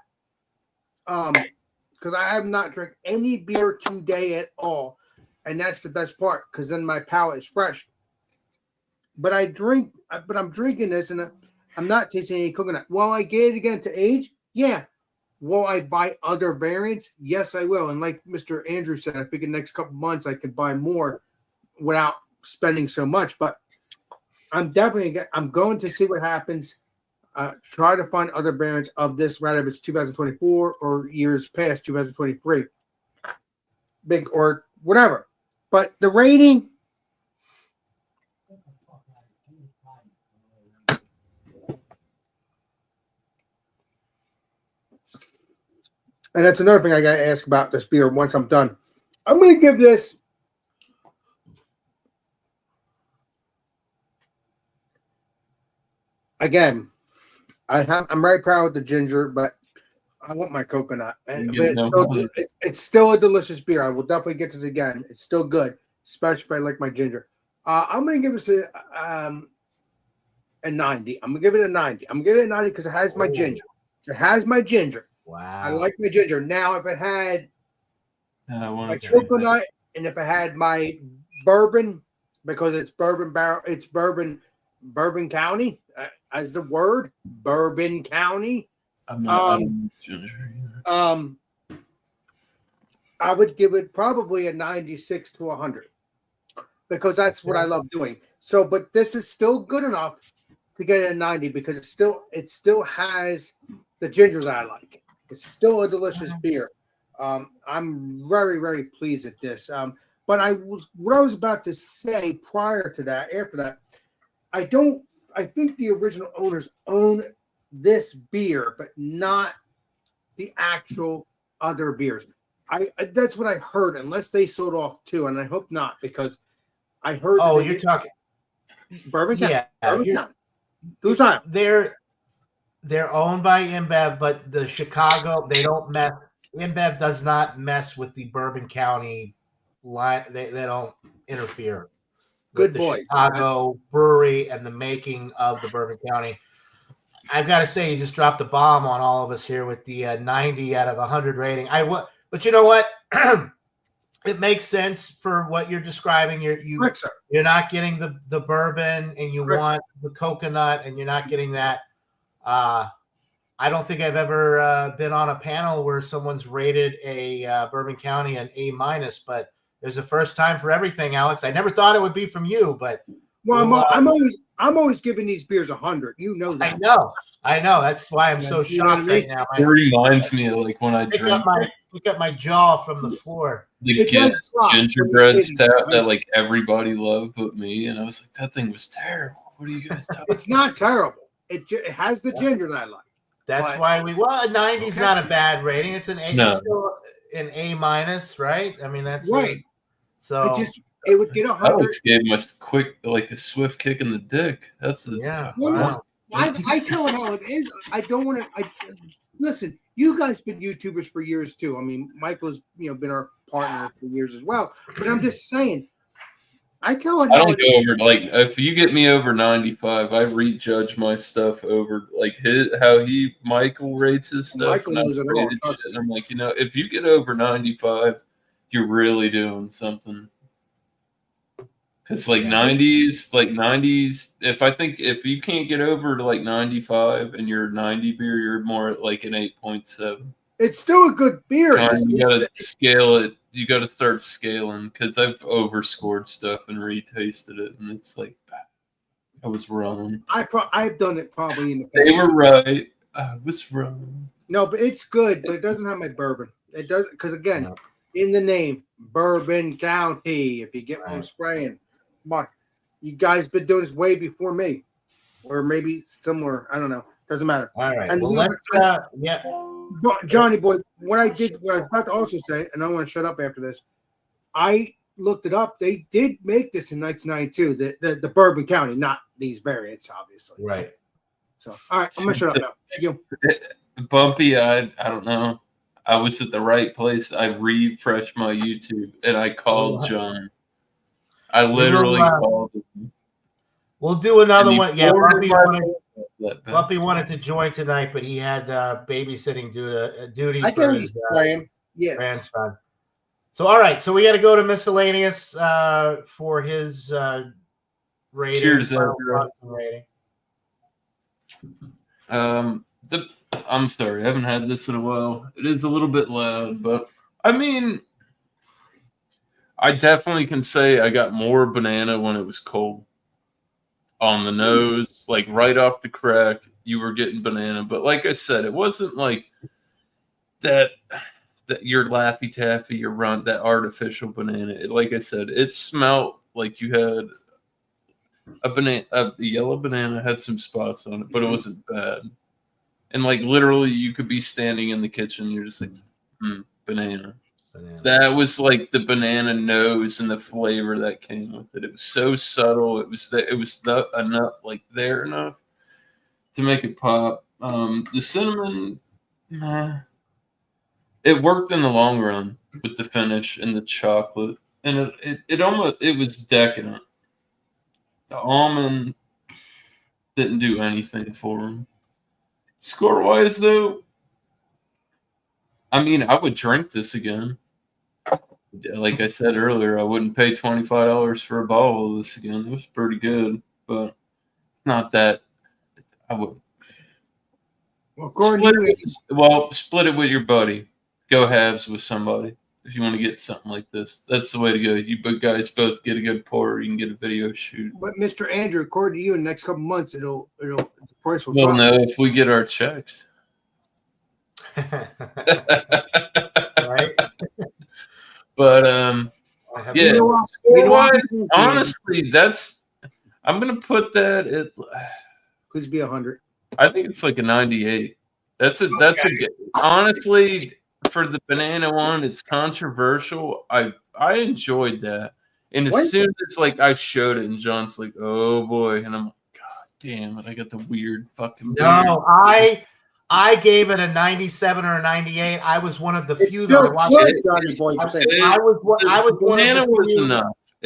Because I have not drank any beer today at all. And that's the best part, because then my palate is fresh. But I'm drinking this and I'm not tasting any coconut. Will I get it again to age? Yeah. Will I buy other variants? Yes, I will. And like Mr. Andrew said, I think in the next couple months I could buy more without spending so much. But I'm going to see what happens. Try to find other variants of this, whether it's 2024 or years past 2023. Big or whatever. But the rating, and that's another thing I got to ask about this beer once I'm done. I'm going to give this again. I'm very proud of the ginger, but I want my coconut. But it's still a delicious beer. I will definitely get this again. It's still good, especially if I like my ginger. I'm going to give this a 90. I'm going to give it a 90. I'm going to give it a 90 because it has my ginger. It has my ginger. Wow. I like my ginger. Now, if it had my to coconut and if it had my bourbon, because it's Bourbon County, as the word Bourbon County. I would give it probably a 96 to 100 because that's what I love doing. So, but this is still good enough to get it a 90 because it still has the ginger that I like. It's still a delicious beer. I'm very, very pleased at this. But what I was about to say prior to that, after that, I think the original owners own this beer, but not the actual other beers. That's what I heard, unless they sold off too, and I hope not, because I heard. Oh, you're talking Bourbon County. Yeah, Bourbon County. Who's on? They're owned by InBev, but the Chicago, they don't mess. InBev does not mess with the Bourbon County line. They don't interfere with the Chicago brewery and the making of the Bourbon County. I've got to say, you just dropped the bomb on all of us here with the 90 out of 100 rating. But you know what? It makes sense for what you're describing. You're not getting the bourbon, and you want the coconut, and you're not getting that. I don't think I've ever been on a panel where someone's rated a Bourbon County an A-, but there's a first time for everything, Alex. I never thought it would be from you, but I'm always giving these beers 100. You know that. I know. That's why I'm so shocked right now. It reminds me of like when I pick up my jaw from the floor. The gingerbread stout that like everybody loved but me, and I was like, that thing was terrible. What are you guys talking about? It's not terrible. It has the ginger that I like. That's why a 90 is not a bad rating. It's an A. No. It's still an A-, right? I mean, that's right. So it would get 100. Alex gave him a swift kick in the dick. That's wow. I tell it how it is. I don't want to. Listen. You guys been YouTubers for years too. I mean, Michael's been our partner for years as well. But I'm just saying. I don't go over if you get me over 95, I rejudge my stuff over like Michael rates his stuff. Michael knows it all. And I'm like, if you get over 95, you're really doing something. Because 90s, if you can't get over to like 95 and you're 90 beer, you're more at like an 8.7. It's still a good beer. You got to scale it. You got to start scaling because I've overscored stuff and retasted it, and it's like I was wrong. I've done it probably in the past. They were right. I was wrong. No, but it's good, but it doesn't have my bourbon. It doesn't because again, in the name, Bourbon County. If you get what I'm spraying. Mark, you guys been doing this way before me, or maybe similar. I don't know. Doesn't matter. All right. And Johnny boy, what I was about to also say, and I want to shut up after this. I looked it up. They did make this in 1992. The Bourbon County, not these variants, obviously. Right. So, all right, I'm gonna shut up now. Thank you. Bumpy, I don't know. I was at the right place. I refreshed my YouTube and I called John. I literally called him. We'll do another one. Yeah, Bumpy wanted to join tonight, but he had babysitting duties for his grandson. So, all right. So we got to go to miscellaneous for his rating. Cheers, rating. I'm sorry, I haven't had this in a while. It is a little bit loud, but I mean, I definitely can say I got more banana when it was cold. On the nose, like right off the crack, you were getting banana. But like I said, it wasn't like that your Laffy Taffy, that artificial banana. Like I said, it smelled like you had a banana, a yellow banana had some spots on it, but it wasn't bad. And like literally, you could be standing in the kitchen, you're just like, banana. That was like the banana nose and the flavor that came with it. It was so subtle. It was enough, like there enough to make it pop. The cinnamon, it worked in the long run with the finish and the chocolate, and it was decadent. The almond didn't do anything for him. Score wise though, I mean, I would drink this again. Like I said earlier, I wouldn't pay $25 for a bottle of this again. It was pretty good, but not that I would. Split it with your buddy. Go halves with somebody if you want to get something like this. That's the way to go. You guys both get a good pour. You can get a video shoot. But Mr. Andrew, according to you, in the next couple months, the price will We'll drop. know if we get our checks. Right. But yeah. Honestly, I'm gonna put that at. Please be 100. I think it's like a 98. That's a good, honestly, for the banana one, it's controversial. I enjoyed that. And as soon as like I showed it and John's like, oh boy, and I'm like, God damn it, I got the weird fucking No, I gave it a 97 or a 98. I was one of the few that watched it. I was one of the few.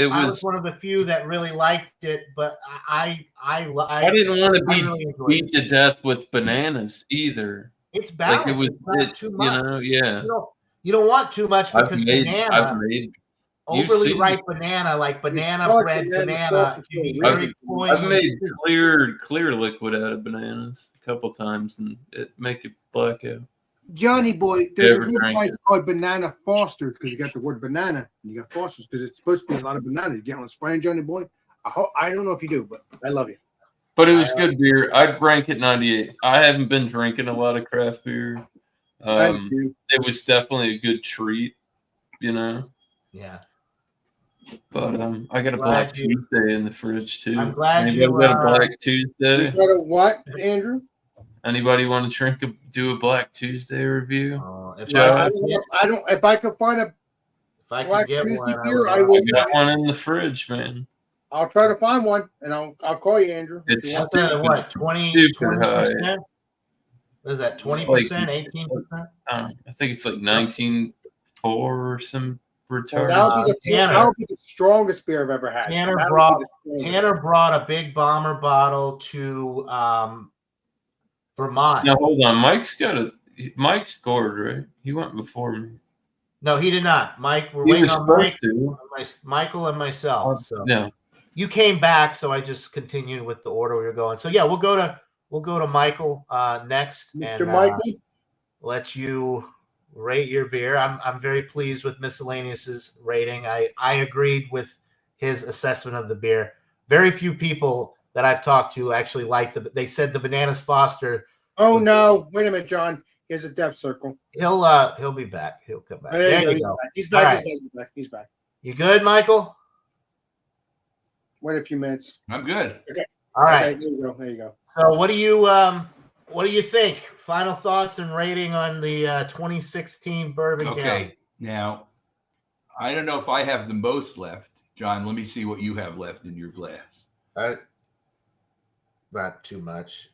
I was one of the few that really liked it, but I didn't want to be beat to death with bananas either. It's balanced. Like it was not too much. Yeah. You don't want too much because overly ripe banana, like banana bread, banana. I've made clear liquid out of bananas a couple times, and it make it black out. Johnny boy, there's a reason why it's called Banana Fosters, because you got the word banana and you got Fosters because it's supposed to be a lot of banana. You get on spraying, Johnny boy. I don't know if you do, but I love you. But it was good beer. I'd rank it 98. I haven't been drinking a lot of craft beer. It was definitely a good treat, you know. Yeah. But I got a Black Tuesday in the fridge too. I'm glad you got a Black Tuesday. You got a what, Andrew? Anybody want to do a Black Tuesday review? If I could find a Black Tuesday beer, I will. I got one in the fridge, man. I'll try to find one, and I'll call you, Andrew. It's what 20%? What is that? 20%, 18%? I think it's like 19.4 or some return. That'll be the strongest beer I've ever had. Tanner brought a big bomber bottle to Vermont. Now hold on, Mike scored, right? He went before me. No, he did not. Mike, we're waiting on Michael and myself. So no. You came back, so I just continued with the order we were going. So yeah, we'll go to Michael next, Mr. Michael. Let you rate your beer. I'm very pleased with Miscellaneous's rating. I agreed with his assessment of the beer. Very few people that I've talked to actually liked they said the Bananas Foster. Oh no! Wait a minute, John. He has a death circle. He'll be back. He'll come back. There you go. He's back. He's back. You good, Michael? Wait a few minutes. I'm good. Okay. All right. There you go. So what do you think? Final thoughts and rating on the 2016 Bourbon Okay. County. Now, I don't know if I have the most left. John, let me see what you have left in your glass. Not too much.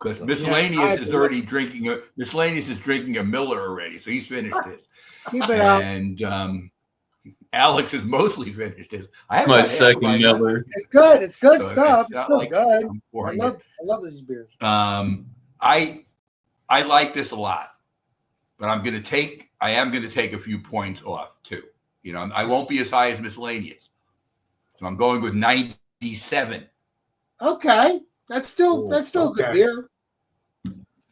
Because Miscellaneous is already drinking Miscellaneous is drinking a Miller already, so he's finished his. Keep it out. And Alex is mostly finished his. My second Miller. It's good. It's good stuff. It's still like good. I love these beers. I like this a lot, but I am going to take a few points off too. You know, I won't be as high as Miscellaneous, so I'm going with 97. Okay, that's still good beer.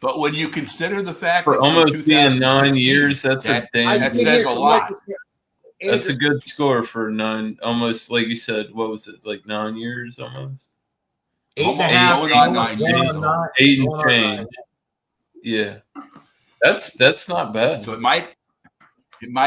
But when you consider the fact for almost being 9 years, that says a lot. That's a good score for 9. Almost like you said, what was it, like 9 years almost? 8.5. Going on 9 years. 8 and change. Yeah, that's not bad. So it might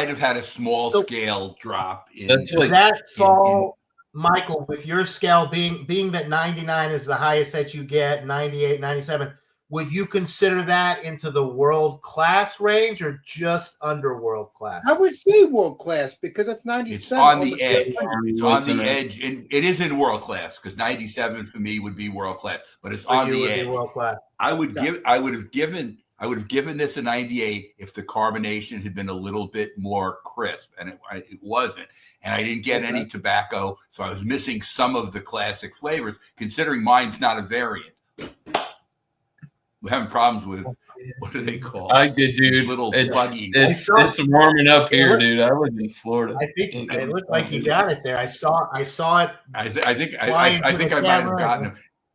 have had a small scale drop. Does that fall, Michael, with your scale being that 99 is the highest that you get, 98, 97? Would you consider that into the world class range or just under world class? I would say world class because it's 97. It's on the edge. It's on the edge. And it is in world class because 97 for me would be world class, but it's on the edge. World class. I would have given this a 98 if the carbonation had been a little bit more crisp, and it wasn't. And I didn't get any tobacco, so I was missing some of the classic flavors, considering mine's not a variant. We're having problems with what do they call? I did, dude. Little It's buggy. it's warming up here, dude. I live in Florida. I think it looked like you got it there. I saw it. I think I might have gotten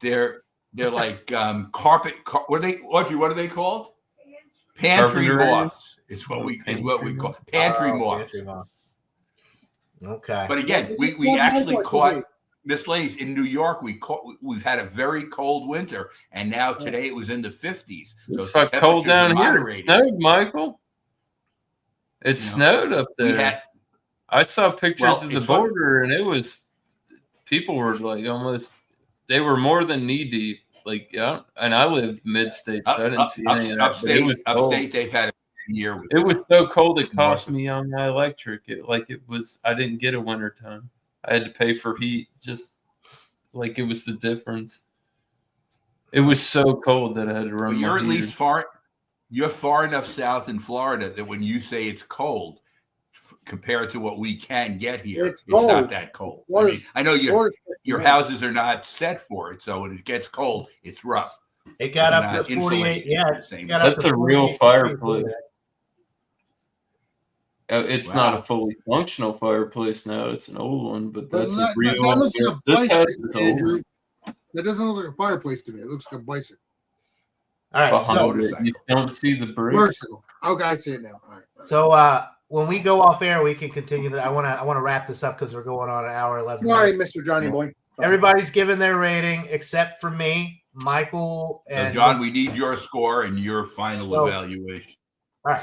them. They're like carpet. What are they? Audrey, what are they called? Pantry moths. It's what we call pantry moths. Pantry moth. Okay. But again, we actually caught Miss Lace in New York. We've had a very cold winter, and now today it was in the 50s. So it's cold down here. It snowed, Michael. It snowed up there. I saw pictures of the border, and it was people were like almost. They were more than knee deep. Like, yeah, and I live mid-state, so I didn't see any of that. Upstate, they've had a year. It was so cold it cost me on my electric. I didn't get a winter time. I had to pay for heat, just like it was the difference. It was so cold that I had to run. But you're at least far. You're far enough south in Florida that when you say it's cold, compared to what we can get here, it's not that cold. I mean, I know your houses are not set for it, so when it gets cold, it's rough. It got up to 48. Yeah, that's a real fireplace. It's not a fully functional fireplace now. It's an old one, but that's a real. That looks like a bicycle, Andrew. That doesn't look like a fireplace to me. It looks like a bicycle. All right, so you don't see the brick. Motorcycle. Okay, I see it now. All right. So when we go off air, we can continue. I want to wrap this up because we're going on an hour 11. Sorry, Mr. Johnny Boy. Everybody's given their rating except for me, Michael, and so John. We need your score and your final evaluation. All right.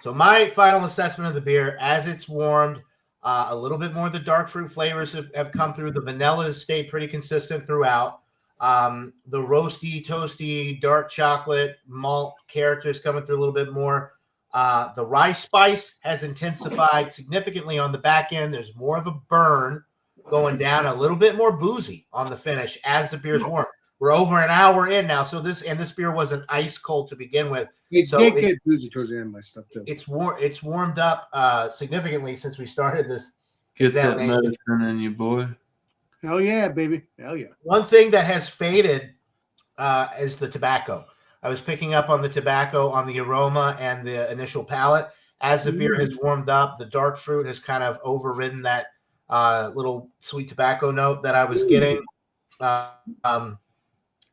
So my final assessment of the beer, as it's warmed, a little bit more of the dark fruit flavors have come through. The vanilla has stayed pretty consistent throughout. The roasty, toasty, dark chocolate, malt characters coming through a little bit more. The rye spice has intensified significantly on the back end. There's more of a burn going down, a little bit more boozy on the finish as the beer's warm. We're over an hour in now, so this beer wasn't ice cold to begin with. It did get boozy towards the end of my stuff too. It's warmed up significantly since we started this. Get that medicine in you, boy. Hell yeah, baby. Hell yeah. One thing that has faded is the tobacco. I was picking up on the tobacco on the aroma and the initial palate. As the beer has warmed up, the dark fruit has kind of overridden that little sweet tobacco note that I was getting.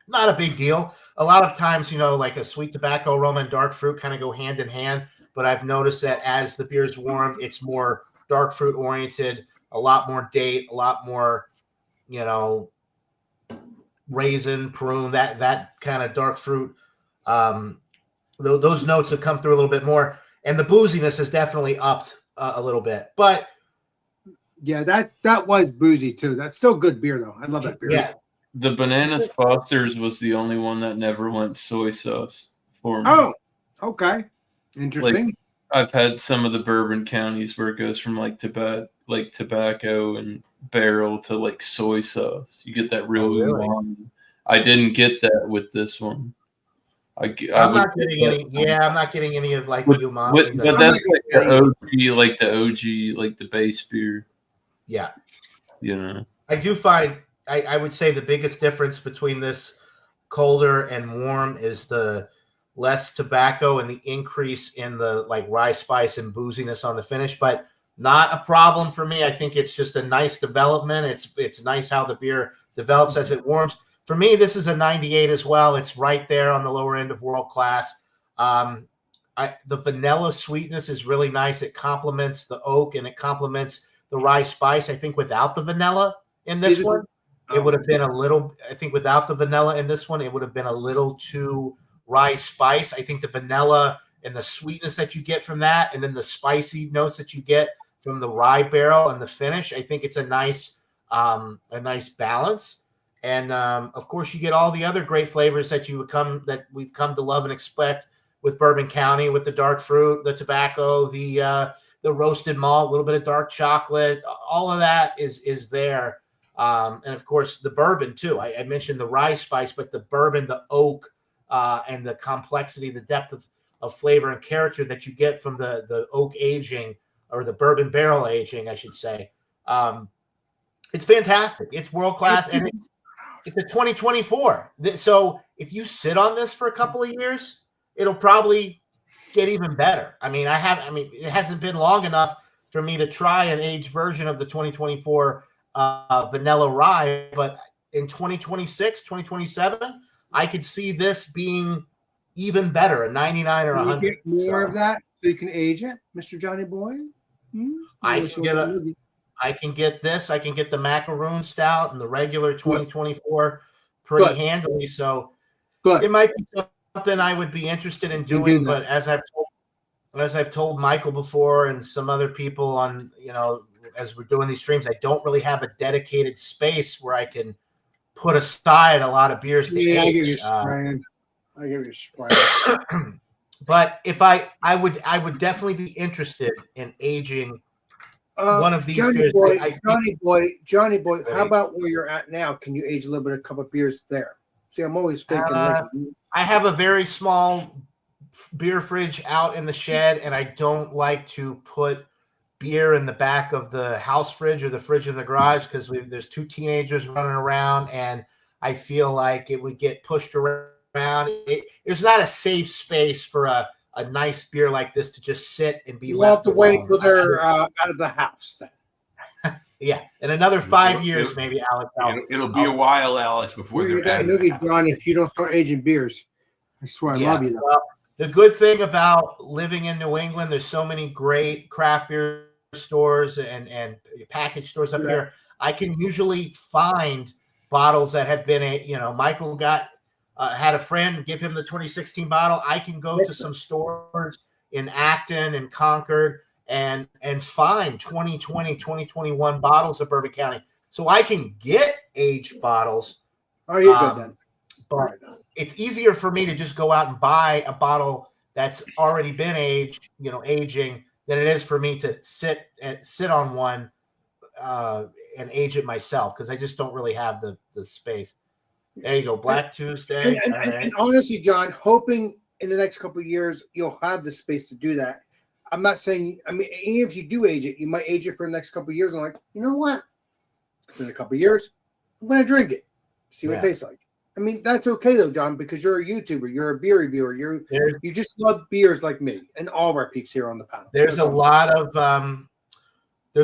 Not a big deal. A lot of times, like a sweet tobacco aroma and dark fruit kind of go hand in hand. But I've noticed that as the beer's warmed, it's more dark fruit oriented, a lot more date, a lot more, raisin, prune, that kind of dark fruit. Those notes have come through a little bit more, and the booziness has definitely upped a little bit. But yeah, that was boozy too. That's still good beer though. I love that beer. Yeah. The Bananas Foster's was the only one that never went soy sauce for me. Oh, okay. Interesting. Like, I've had some of the bourbon counties where it goes from like tobacco and barrel to like soy sauce. You get that real umami. I didn't get that with this one. I'm not getting any of like the umami. But that's like the OG, like the base beer. Yeah. I do find I would say the biggest difference between this colder and warm is the less tobacco and the increase in the like rye spice and booziness on the finish, but not a problem for me. I think it's just a nice development. It's nice how the beer develops as it warms. For me, this is a 98 as well. It's right there on the lower end of world class. The vanilla sweetness is really nice. It complements the oak and it complements the rye spice. I think without the vanilla in this one, it would have been a little, I think without the vanilla in this one, it would have been a little too rye spice. I think the vanilla and the sweetness that you get from that, and then the spicy notes that you get from the rye barrel and the finish, I think it's a nice balance. And of course, you get all the other great flavors that we've come to love and expect with Bourbon County, with the dark fruit, the tobacco, the roasted malt, a little bit of dark chocolate. All of that is there. And of course, the bourbon too. I mentioned the rye spice, but the bourbon, the oak, and the complexity, the depth of flavor and character that you get from the oak aging, or the bourbon barrel aging, I should say. It's fantastic. It's world class, and It's a 2024. So if you sit on this for a couple of years, it'll probably get even better. I mean, it hasn't been long enough for me to try an aged version of the 2024 vanilla rye, but in 2026, 2027, I could see this being even better, a 99 or 100. You get more of that so you can age it, Mr. Johnny Boy? I can get this. I can get the macaroon stout and the regular 2024 pretty handily. So it might be something I would be interested in doing. But as I've told Michael before and some other people on, as we're doing these streams, I don't really have a dedicated space where I can put aside a lot of beers to age. I give you spraying. But if I would definitely be interested in aging one of these beers. Johnny Boy, how about where you're at now? Can you age a little bit, a couple of beers there? See, I'm always thinking. I have a very small beer fridge out in the shed, and I don't like to put beer in the back of the house fridge or the fridge in the garage because there's two teenagers running around, and I feel like it would get pushed around. There's not a safe space for a nice beer like this to just sit and be left. You'll have to wait until they're out of the house. Yeah, in another 5 years, maybe, Alex. It'll be a while, Alex, before they're out of the house. Johnny, if you don't start aging beers, I swear I love you. Well, the good thing about living in New England, there's so many great craft beer stores and package stores up here. I can usually find bottles that have been Michael had a friend give him the 2016 bottle. I can go to some stores in Acton and Concord and find 2020, 2021 bottles of Bourbon County. So I can get aged bottles. Oh, you're good then. But it's easier for me to just go out and buy a bottle that's already been aging than it is for me to sit on one and age it myself because I just don't really have the space. There you go, Black Tuesday. And honestly, John, hoping in the next couple of years you'll have the space to do that. I'm not saying. I mean, even if you do age it, you might age it for the next couple of years. I'm like, you know what? In a couple of years, I'm gonna drink it, see what it tastes like. I mean, that's okay though, John, because you're a YouTuber, you're a beer reviewer, you just love beers like me and all of our peeps here on the panel. There's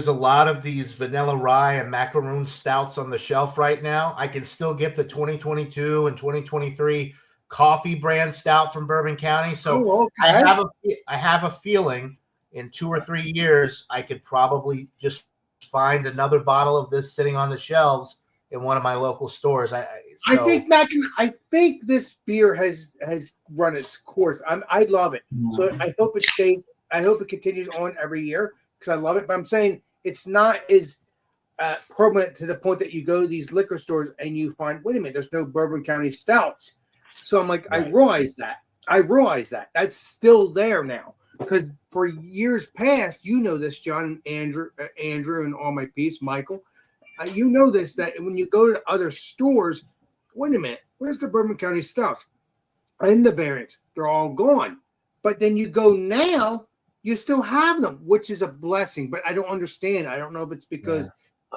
a lot of these vanilla rye and macaroon stouts on the shelf right now. I can still get the 2022 and 2023 coffee brand stout from Bourbon County. So I have a feeling in 2 or 3 years I could probably just find another bottle of this sitting on the shelves in one of my local stores. I think this beer has run its course. I love it. So I hope it stays. I hope it continues on every year because I love it. But I'm saying it's not as permanent to the point that you go to these liquor stores and you find, wait a minute, there's no Bourbon County stouts. So I'm like, right. I realize that that's still there now because for years past, this, John, Andrew, and all my peeps, Michael. You know this, that when you go to other stores, wait a minute, where's the Bourbon County stuff? And the variants, they're all gone. But then you go now, you still have them, which is a blessing. But I don't understand. I don't know if it's because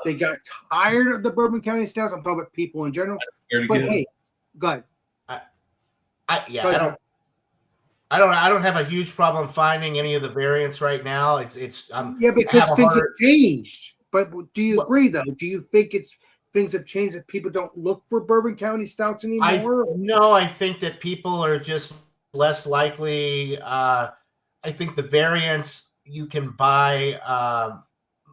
they got tired of the Bourbon County stouts. I'm talking about people in general. But hey, go ahead. I don't have a huge problem finding any of the variants right now. It's because things have changed. But do you agree, though? Do you think things have changed that people don't look for Bourbon County stouts anymore? No, I think that people are just less likely. I think the variants you can buy,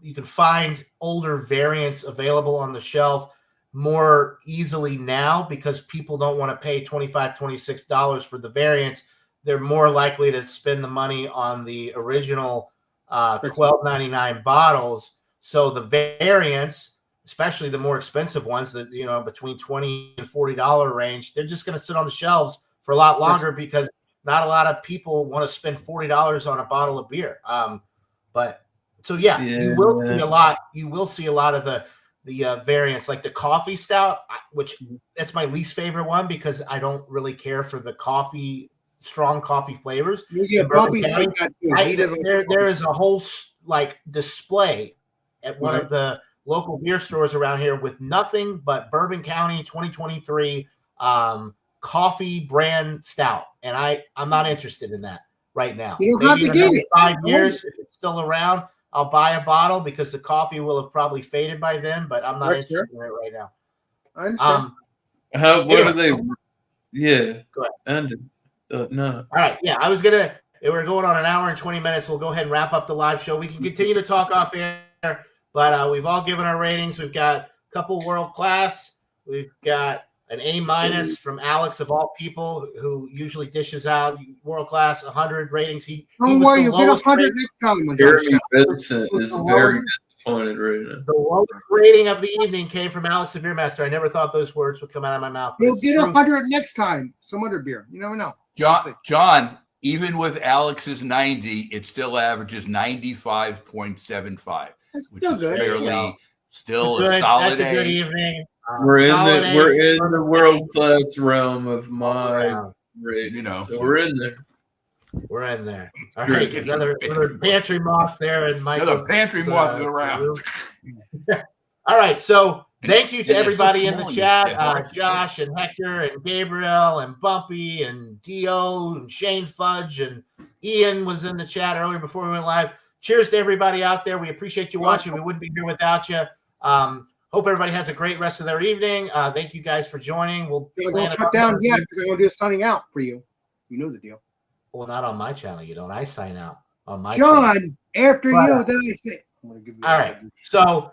you can find older variants available on the shelf more easily now because people don't want to pay $25, $26 for the variants. They're more likely to spend the money on the original $12.99 bottles. So the variants, especially the more expensive ones that, between $20 and $40 range, they're just going to sit on the shelves for a lot longer because not a lot of people want to spend $40 on a bottle of beer. You will see a lot. You will see a lot of the variants, like the coffee stout, which that's my least favorite one because I don't really care for the strong coffee flavors. Yeah, Bobby's like that too. There is a whole display at one of the local beer stores around here with nothing but Bourbon County 2023 coffee brand stout, and I'm not interested in that right now. You don't have to get it. 5 years, if it's still around, I'll buy a bottle because the coffee will have probably faded by then. But I'm not interested in it right now. I understand. What are they? Yeah. Go ahead. And no. All right. Yeah, we're going on an hour and 20 minutes. We'll go ahead and wrap up the live show. We can continue to talk off air, but we've all given our ratings. We've got a couple world class. We've got an A- from Alex of all people, who usually dishes out world class 100 ratings. Don't worry, you'll get 100 next time. Jeremy Vincent is very disappointed right now. The lowest rating of the evening came from Alex the Beer Master. I never thought those words would come out of my mouth. You'll get 100 next time. Some other beer. You never know. John, even with Alex's 90, it still averages 95.75. That's still good. Still a solid. That's a good evening. We're in the world class realm of my rating. So we're in there. We're in there. All right, another pantry moth there, and Michael. Another pantry moth around. All right, so thank you to everybody in the chat, Josh and Hector and Gabriel and Bumpy and Dio and Shane Fudge and Ian was in the chat earlier before we went live. Cheers to everybody out there. We appreciate you watching. We wouldn't be here without you. Hope everybody has a great rest of their evening. Thank you guys for joining. We'll don't shut down yet because I'm going to do a signing out for you. You know the deal. Well, not on my channel. You don't. I sign out on my channel. After but, you, then I say. I'm gonna give you all right. So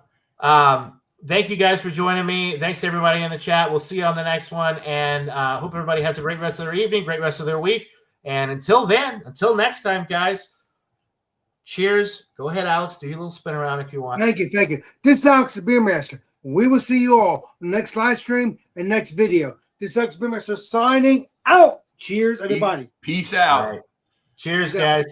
thank you guys for joining me. Thanks to everybody in the chat. We'll see you on the next one. And hope everybody has a great rest of their evening, great rest of their week. And until next time, guys. Cheers. Go ahead, Alex. Do your little spin around if you want. Thank you. This is Alex the Beer Master. We will see you all in the next live stream and next video. This is Alex the Beer Master signing out. Cheers, everybody. Peace out. Right. Cheers, guys.